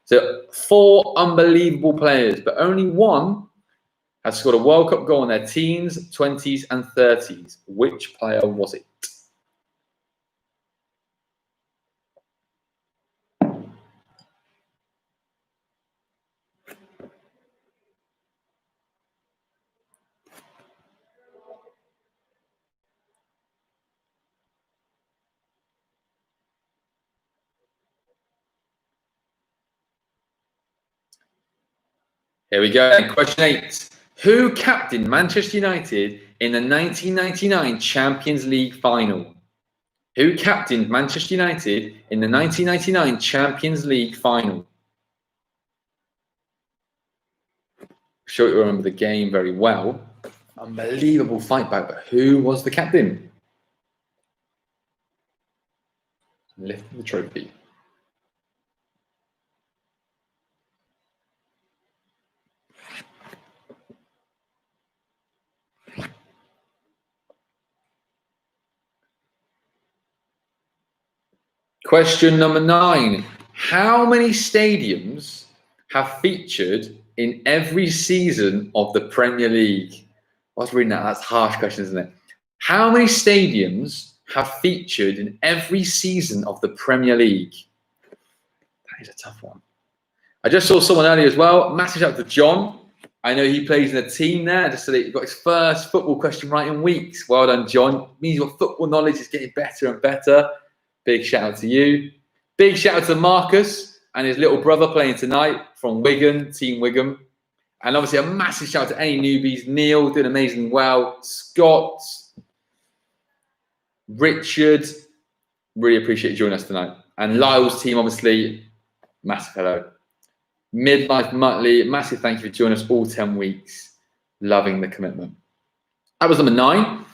So 4 unbelievable players, but only one has scored a World Cup goal in their teens, 20s, and 30s. Which player was it? Here we go. Question 8. Who captained Manchester United in the 1999 Champions League final? Who captained Manchester United in the 1999 Champions League final? I'm sure you remember the game very well. Unbelievable fight back, but who was the captain? Lift the trophy. Question number 9. How many stadiums have featured in every season of the Premier League? I was reading that. That's a harsh question, isn't it? How many stadiums have featured in every season of the Premier League? That is a tough one. I just saw someone earlier as well. Massive shout out to John. I know he plays in a team there. Just so that he got his first football question right in weeks. Well done, John. It means your football knowledge is getting better and better. Big shout out to you. Big shout out to Marcus and his little brother playing tonight from Wigan, Team Wigan. And obviously a massive shout out to any newbies. Neil doing amazing well. Scott, Richard, really appreciate you joining us tonight. And Lyle's team, obviously, massive hello. Midlife Muttley, massive thank you for joining us all 10 weeks. Loving the commitment. That was number 9.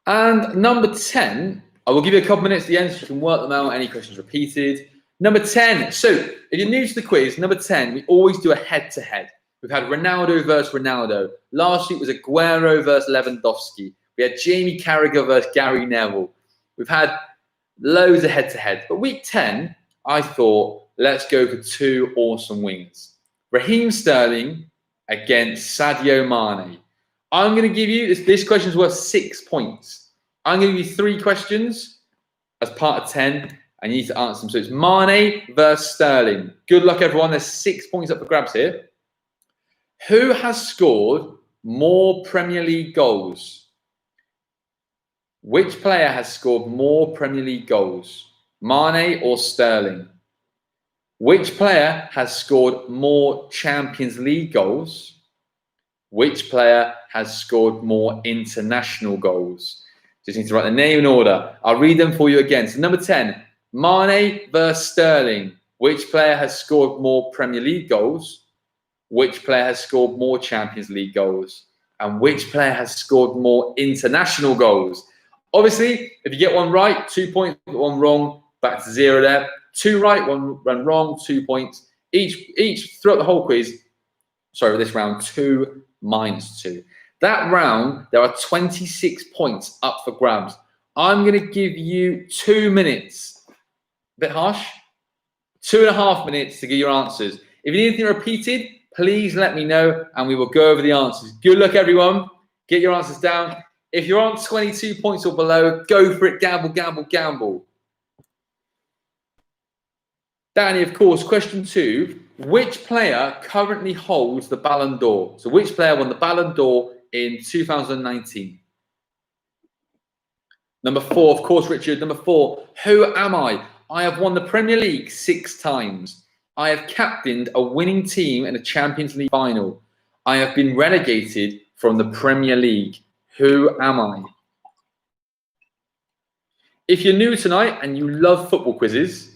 And number 10, I will give you a couple minutes at the end so you can work them out. Any questions repeated. Number 10. So if you're new to the quiz, number 10, we always do a head-to-head. We've had Ronaldo versus Ronaldo. Last week was Aguero versus Lewandowski. We had Jamie Carragher versus Gary Neville. We've had loads of head-to-head. But week 10, I thought, let's go for 2 awesome wings. Raheem Sterling against Sadio Mane. I'm going to give you, this question is worth 6 points. I'm going to give you 3 questions as part of 10, and you need to answer them. So it's Mane versus Sterling. Good luck, everyone. There's 6 points up for grabs here. Who has scored more Premier League goals? Which player has scored more Premier League goals? Mane or Sterling? Which player has scored more Champions League goals? Which player has scored more international goals? Just need to write the name in order. I'll read them for you again. So number 10, Mane versus Sterling. Which player has scored more Premier League goals? Which player has scored more Champions League goals? And which player has scored more international goals? Obviously, if you get one right, 2 points, one wrong, back to 0 there. 2 right, one wrong, 2 points. Each throughout the whole quiz, sorry, this round, 2 minus 2. That round, there are 26 points up for grabs. I'm going to give you 2 minutes. A bit harsh? 2.5 minutes to get your answers. If you need anything repeated, please let me know and we will go over the answers. Good luck, everyone. Get your answers down. If you're on 22 points or below, go for it. Gamble, gamble, gamble. Danny, of course, question 2. Which player currently holds the Ballon d'Or? So which player won the Ballon d'Or in 2019? Number 4, of course, Richard. Number 4, who am I? I have won the Premier League 6 times. I have captained a winning team in a Champions League final. I have been relegated from the Premier League. Who am I? If you're new tonight and you love football quizzes,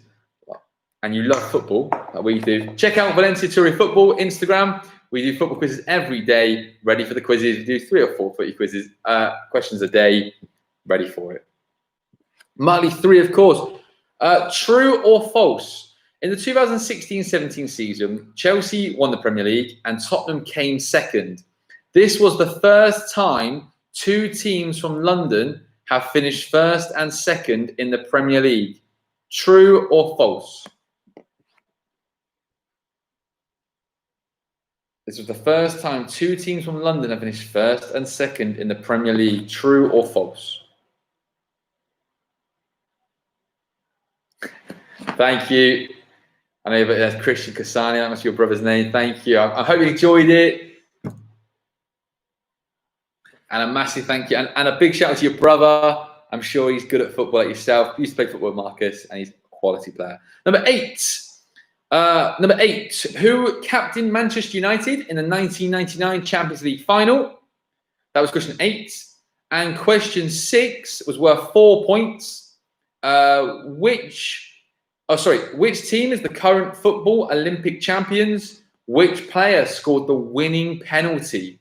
and you love football, like we do, check out Valencia Touri Football Instagram. We do football quizzes every day, ready for the quizzes. We do 3 or 4 footy quizzes, questions a day, ready for it. Marley 3, of course. True or false? In the 2016-17 season, Chelsea won the Premier League and Tottenham came second. This was the first time 2 teams from London have finished first and second in the Premier League. True or false? This was the first time 2 teams from London have finished first and second in the Premier League. True or false? Thank you. I know that's Christian Kasani. That must be your brother's name. Thank you. I hope you enjoyed it. And a massive thank you. And a big shout out to your brother. I'm sure he's good at football like yourself. He used to play football with Marcus and he's a quality player. Number 8. Who captained Manchester United in the 1999 Champions League final? That was question 8. And question 6 was worth 4 points. Which team is the current football Olympic champions? Which player scored the winning penalty?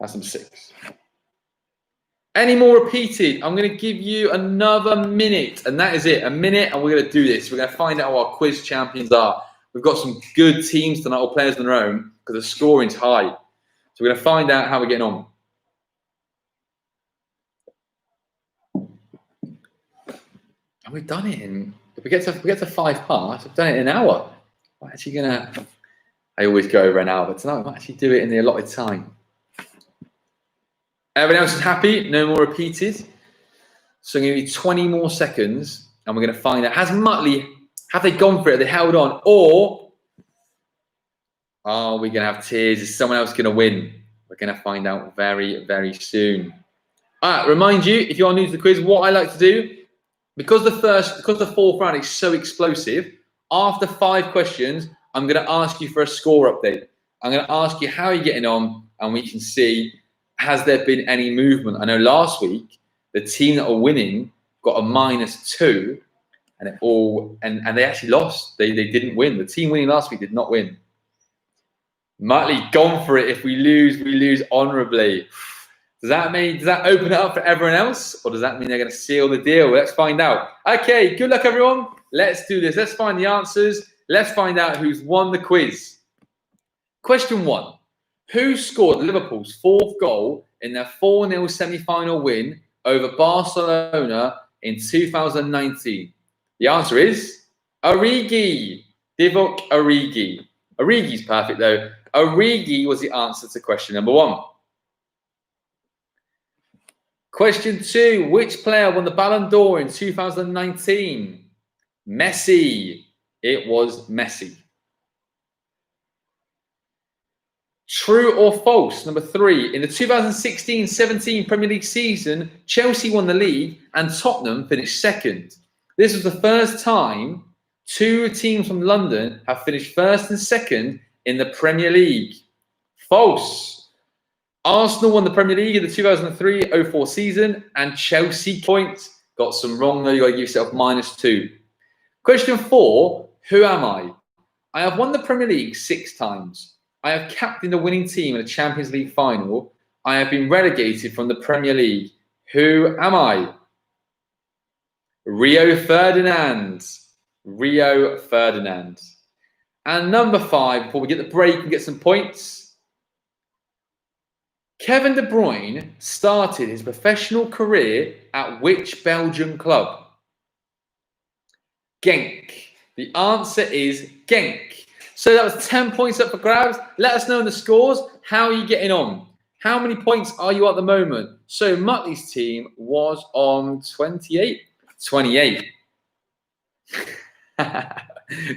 That's number 6. Any more repeated? I'm going to give you another minute, and that is it. A minute, and we're going to do this. We're going to find out who our quiz champions are. We've got some good teams tonight, all players on their own, because the scoring's high. So we're going to find out how we're getting on. And we've done it in. If we get to 5 past, we've done it in an hour. We're actually going to. I always go over an hour, but tonight we'll actually do it in the allotted time. Everyone else is happy, no more repeated. So I'm going to give you 20 more seconds, and we're going to find out, have they gone for it? Have they held on? Or are we going to have tears? Is someone else going to win? We're going to find out very, very soon. All right, remind you, if you are new to the quiz, what I like to do, because the fourth round is so explosive, after 5 questions, I'm going to ask you for a score update. I'm going to ask you how you're getting on, and we can see, has there been any movement? I know last week, the team that are winning got a -2, and they actually lost. They didn't win. The team winning last week did not win. Muttley, gone for it. If we lose honourably. Does that open it up for everyone else, or does that mean they're going to seal the deal? Let's find out. Okay, good luck, everyone. Let's do this. Let's find the answers. Let's find out who's won the quiz. Question 1. Who scored Liverpool's 4th goal in their 4-0 semi-final win over Barcelona in 2019? The answer is Origi. Divock Origi. Origi's perfect, though. Origi was the answer to question number 1. Question 2. Which player won the Ballon d'Or in 2019? Messi. It was Messi. True or false? Number 3. In the 2016-17 Premier League season, Chelsea won the league and Tottenham finished 2nd. This was the first time 2 teams from London have finished 1st and 2nd in the Premier League. False. Arsenal won the Premier League in the 2003-04 season, and Chelsea points. Got some wrong though, you got to give yourself -2. Question 4. Who am I? I have won the Premier League 6 times. I have captained the winning team in a Champions League final. I have been relegated from the Premier League. Who am I? Rio Ferdinand. Rio Ferdinand. And number 5, before we get the break and get some points, Kevin De Bruyne started his professional career at which Belgian club? Genk. The answer is Genk. So that was 10 points up for grabs. Let us know in the scores. How are you getting on? How many points are you at the moment? So Muttley's team was on 28. 28.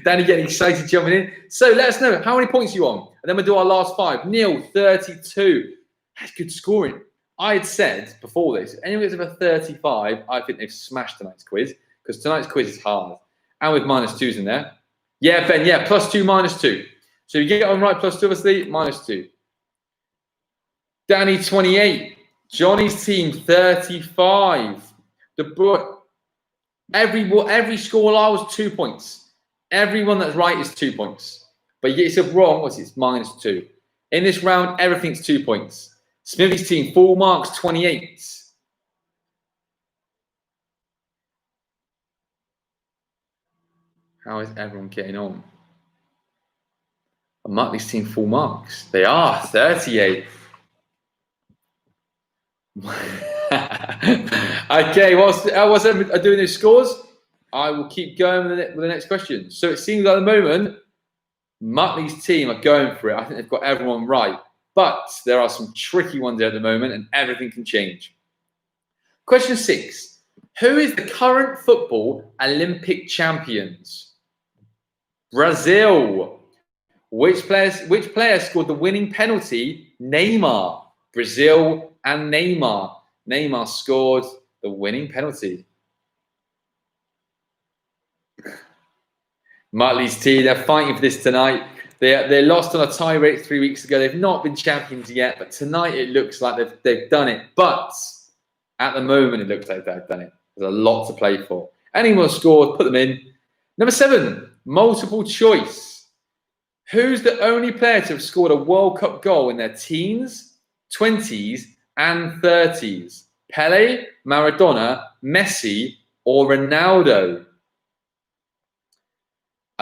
Danny getting excited jumping in. So let us know, how many points are you on? And then we'll do our last 5. Neil, 32. That's good scoring. I had said before this, if anyone gets over 35, I think they've smashed tonight's quiz, because tonight's quiz is hard. And with -2s in there. Yeah, Ben, yeah, +2, -2. So you get on right, +2, obviously, -2. Danny, 28. Johnny's team, 35. Every score was 2 points. Everyone that's right is 2 points. But you get yourself wrong, it's -2. In this round, everything's 2 points. Smithy's team, full marks, 28. How is everyone getting on? Muttley's team, full marks. They are 38. Okay, whilst everyone doing those scores, I will keep going with the next question. So it seems at the moment, Muttley's team are going for it. I think they've got everyone right. But there are some tricky ones there at the moment, and everything can change. Question 6. Who is the current football Olympic champions? Brazil. Which player scored the winning penalty? Neymar. Brazil and Neymar. Neymar scored the winning penalty. Muttley's team, they're fighting for this tonight. They lost on a tie break 3 weeks ago. They've not been champions yet, but tonight it looks like they've done it. But at the moment, it looks like they've done it. There's a lot to play for. Any more scores, put them in. Number 7, multiple choice. Who's the only player to have scored a World Cup goal in their teens, 20s, and 30s? Pele, Maradona, Messi, or Ronaldo?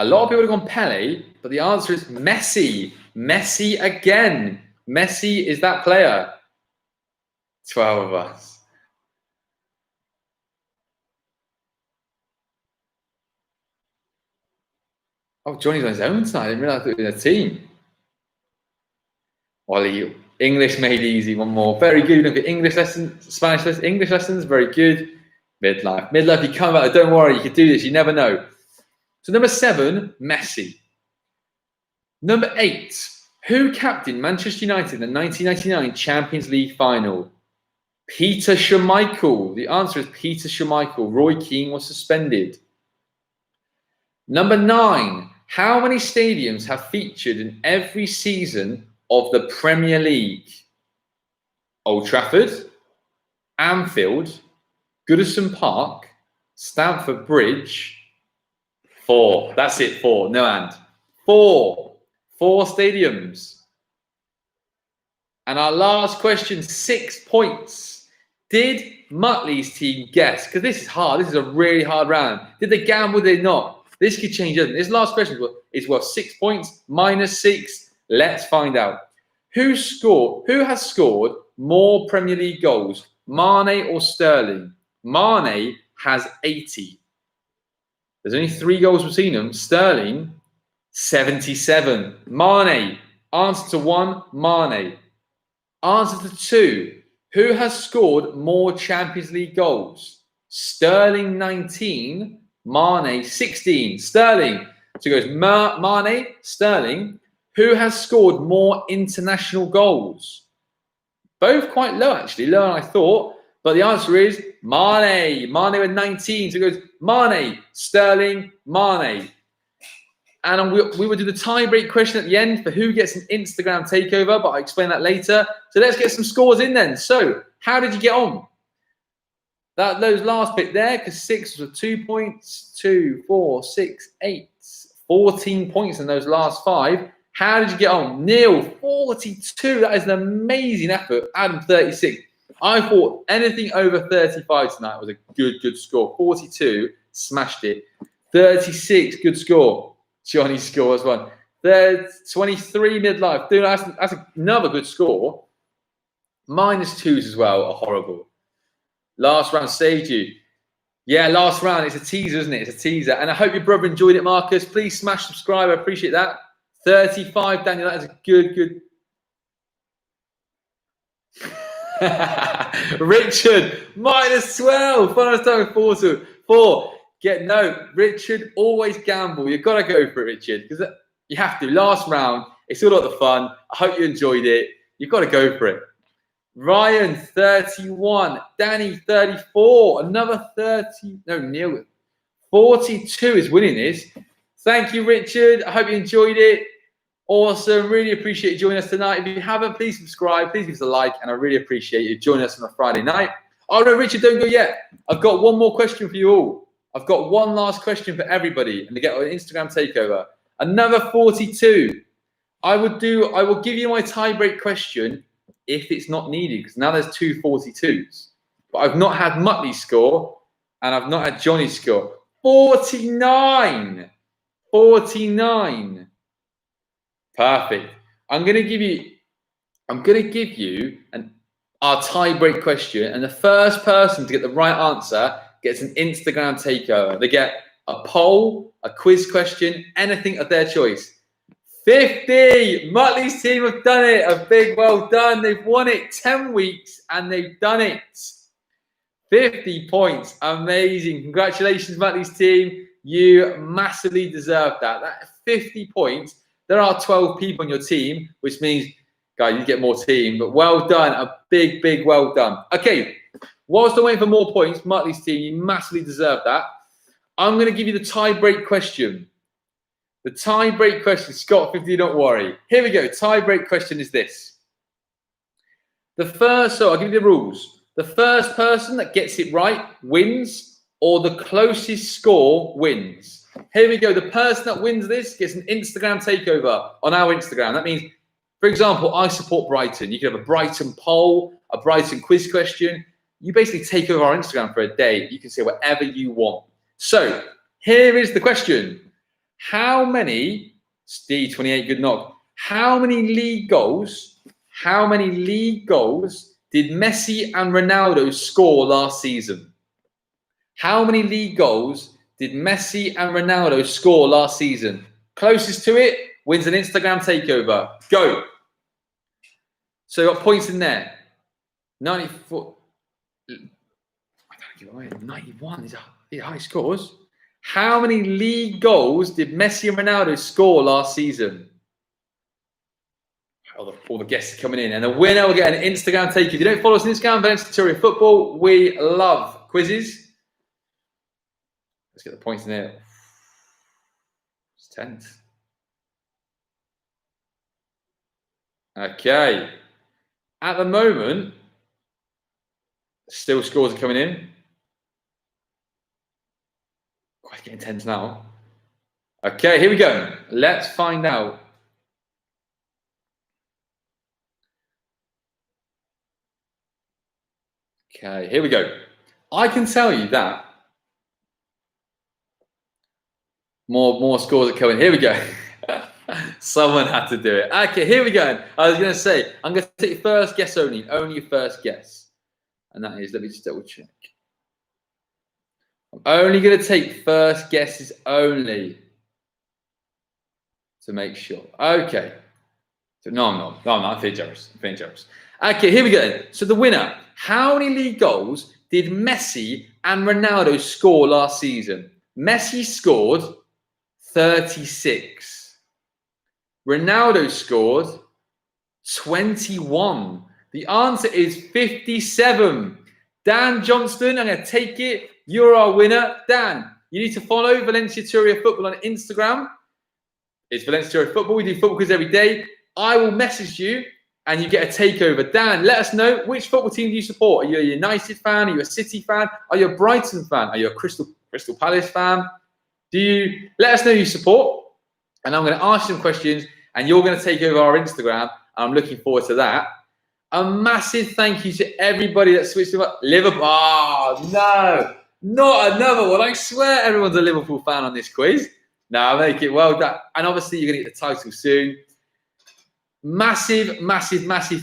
A lot of people have gone Pele, but the answer is Messi. Messi again. Messi is that player. 12 of us. Oh, Johnny's on his own side. I didn't realize it was a team. Ollie, English made easy. One more. Very good. Look at English lessons, Spanish lessons, English lessons. Very good. Midlife. Midlife, you come out. Don't worry. You can do this. You never know. So number 7, Messi. Number 8, who captained Manchester United in the 1999 Champions League final? Peter Schmeichel. The answer is Peter Schmeichel. Roy Keane was suspended. Number 9, how many stadiums have featured in every season of the Premier League? Old Trafford, Anfield, Goodison Park, Stamford Bridge. 4. That's it. 4. No and. 4. 4 stadiums. And our last question, 6 points. Did Muttley's team guess? Because this is hard. This is a really hard round. Did they gamble? Did they not? This could change, doesn't it? This last question is worth 6 points, -6. Let's find out. Who has scored more Premier League goals, Mane or Sterling? Mane has 80. There's only 3 goals between them. Sterling, 77. Mane. Answer to 1, Mane. Answer to 2, who has scored more Champions League goals? Sterling, 19. Mane, 16. Sterling. So it goes Mane, Sterling. Who has scored more international goals? Both quite low, actually. Lower than I thought. But the answer is Mane. Mane with 19. So it goes Mane, Sterling, Mane. And we will do the tie-break question at the end for who gets an Instagram takeover, but I'll explain that later. So let's get some scores in then. So how did you get on? Those last bit there, because 6 was 2 points, 2, 4, 6, 8, 14 points in those last 5. How did you get on? Neil, 42. That is an amazing effort. Adam, 36. I thought anything over 35 tonight was a good score. 42, smashed it. 36, good score. Johnny scores one. 23 midlife. Dude, that's another good score. -2s as well are horrible. Last round saved you. Yeah, last round. It's a teaser, isn't it? It's a teaser. And I hope your brother enjoyed it, Marcus. Please smash subscribe. I appreciate that. 35, Daniel. That is a good. Richard, -12. Funnest time with 4. Richard, always gamble. You've got to go for it, Richard, because you have to. Last round, it's all about the fun. I hope you enjoyed it. You've got to go for it. Ryan, 31. Danny, 34. Another 30. No, Neil, 42 is winning this. Thank you, Richard. I hope you enjoyed it. Awesome. Really appreciate you joining us tonight. If you haven't, please subscribe. Please give us a like, and I really appreciate you joining us on a Friday night. Oh, no, Richard, don't go yet. I've got one more question for you all. I've got one last question for everybody, and to get an Instagram takeover. Another 42. I will give you my tie-break question if it's not needed, because now there's 2 42s. But I've not had Muttley's score, and I've not had Johnny's score. 49. 49. Perfect. I'm going to give you our tie-break question, and the first person to get the right answer gets an Instagram takeover. They get a poll, a quiz question, anything of their choice. 50. Muttley's team have done it. A big well done. They've won it 10 weeks and they've done it. 50 points. Amazing. Congratulations, Muttley's team. You massively deserve that. That 50 points. There are 12 people on your team, which means, guys, you get more team. But well done. A big well done. Okay. Whilst I'm waiting for more points, Muttley's team, you massively deserve that. I'm going to give you the tie-break question. The tie-break question, Scott 50, don't worry. Here we go. Tie-break question is this. So I'll give you the rules. The first person that gets it right wins, or the closest score wins. Here we go. The person that wins this gets an Instagram takeover on our Instagram. That means, for example, I support Brighton. You can have a Brighton poll, a Brighton quiz question. You basically take over our Instagram for a day. You can say whatever you want. So here is the question. How many, D28, good knock. How many league goals did Messi and Ronaldo score last season? How many league goals did Messi and Ronaldo score last season? Closest to it wins an Instagram takeover. Go. So you got points in there. 94. I don't give away. 91 is a high scores. How many league goals did Messi and Ronaldo score last season? All the guests are coming in. And the winner will get an Instagram takeover. If you don't follow us on Instagram, Valencia Football, we love quizzes. Let's get the points in there. It's 10th. Okay. At the moment, still scores are coming in. Quite getting tens now. Okay, here we go. Let's find out. Okay, here we go. I can tell you that more scores are coming. Here we go. Someone had to do it. Okay, here we go. I was going to say, I'm going to take your first guess only your first guess. And that is, let me just double check. I'm only going to take first guesses only to make sure. Okay. So, no, I'm not. I'm feeling jealous. Okay, here we go. So the winner. How many league goals did Messi and Ronaldo score last season? Messi scored 36. Ronaldo scored 21. The answer is 57. Dan Johnston, I'm going to take it. You're our winner. Dan, you need to follow Valencia Football on Instagram. It's Valencia Football. We do football quiz every day. I will message you and you get a takeover. Dan, let us know, which football team do you support? Are you a United fan? Are you a City fan? Are you a Brighton fan? Are you a Crystal Palace fan? Let us know who you support. And I'm going to ask you some questions and you're going to take over our Instagram. I'm looking forward to that. A massive thank you to everybody that switched to Liverpool. Oh, no, not another one. I swear everyone's a Liverpool fan on this quiz. No, I'll make it well done. And obviously, you're going to get the title soon. Massive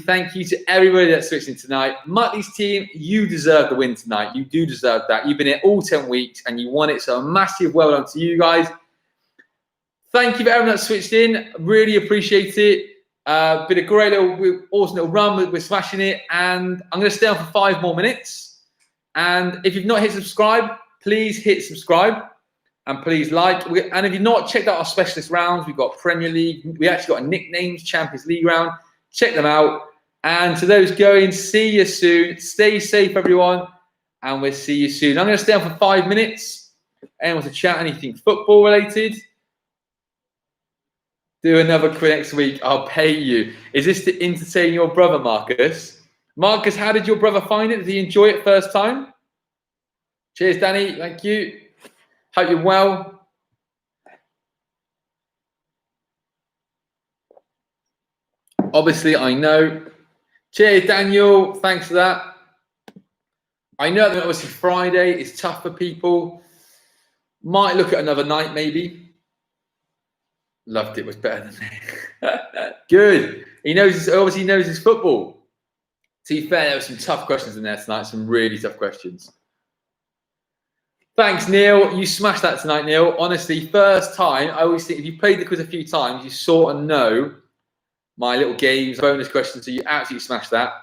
thank you to everybody that switched in tonight. Muttley's team, you deserve the win tonight. You do deserve that. You've been here all 10 weeks and you won it. So a massive well done to you guys. Thank you for everyone that switched in. Really appreciate it. Been a great awesome little run. We're smashing it. And I'm going to stay on for 5 more minutes. And if you've not hit subscribe, please hit subscribe. And please like. And if you've not checked out our specialist rounds, we've got Premier League. We actually got a nicknames Champions League round. Check them out. And to those going, see you soon. Stay safe, everyone. And we'll see you soon. I'm going to stay on for 5 minutes. Anyone want to chat anything football related? Do another quiz next week. I'll pay you. Is this to entertain your brother, Marcus? Marcus, how did your brother find it? Did he enjoy it first time? Cheers, Danny. Thank you. Hope you're well. Obviously, I know. Cheers, Daniel. Thanks for that. I know that obviously Friday is tough for people. Might look at another night, maybe. Loved it. Was better than me. Good. Obviously knows his football. To be fair, there were some tough questions in there tonight. Some really tough questions. Thanks, Neil. You smashed that tonight, Neil. Honestly, first time. I always think if you played the quiz a few times, you sort of know my little games, bonus questions. So you absolutely smashed that.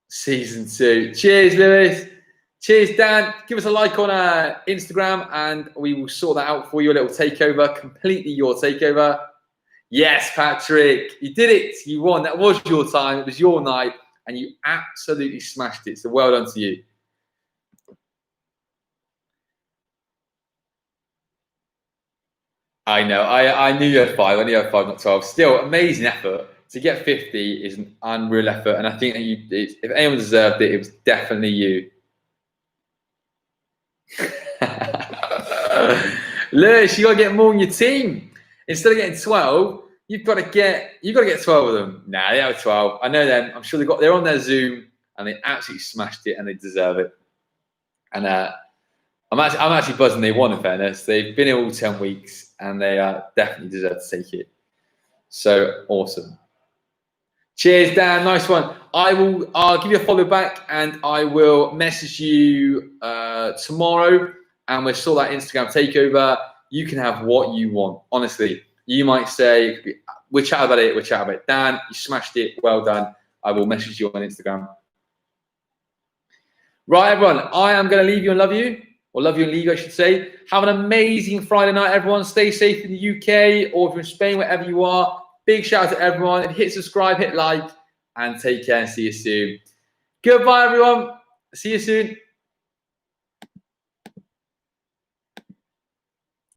Season 2. Cheers, Lewis. Cheers, Dan. Give us a like on Instagram and we will sort that out for you. A little takeover. Completely your takeover. Yes, Patrick. You did it. You won. That was your time. It was your night. And you absolutely smashed it. So well done to you. I know. I knew you had 5. I knew you had 5, not 12. Still, amazing effort. To get 50 is an unreal effort, and I think that if anyone deserved it, it was definitely you. Lewis, you got to get more on your team. Instead of getting 12, you've got to get 12 of them. Nah, they have 12. I know them. I'm sure they're on their Zoom and they absolutely smashed it and they deserve it. And I'm actually buzzing they won. In fairness, they've been here all 10 weeks and they definitely deserve to take it. So awesome. Cheers, Dan. Nice one. I'll give you a follow back and I will message you tomorrow and we'll sort that Instagram takeover. You can have what you want. Honestly, you might say, we'll chat about it. Dan, you smashed it. Well done. I will message you on Instagram. Right, everyone. I am going to leave you and love you. Or love you and leave you, I should say. Have an amazing Friday night, everyone. Stay safe in the UK or if you're in Spain, wherever you are. Big shout out to everyone. Hit subscribe, hit like, and take care and see you soon. Goodbye, everyone. See you soon.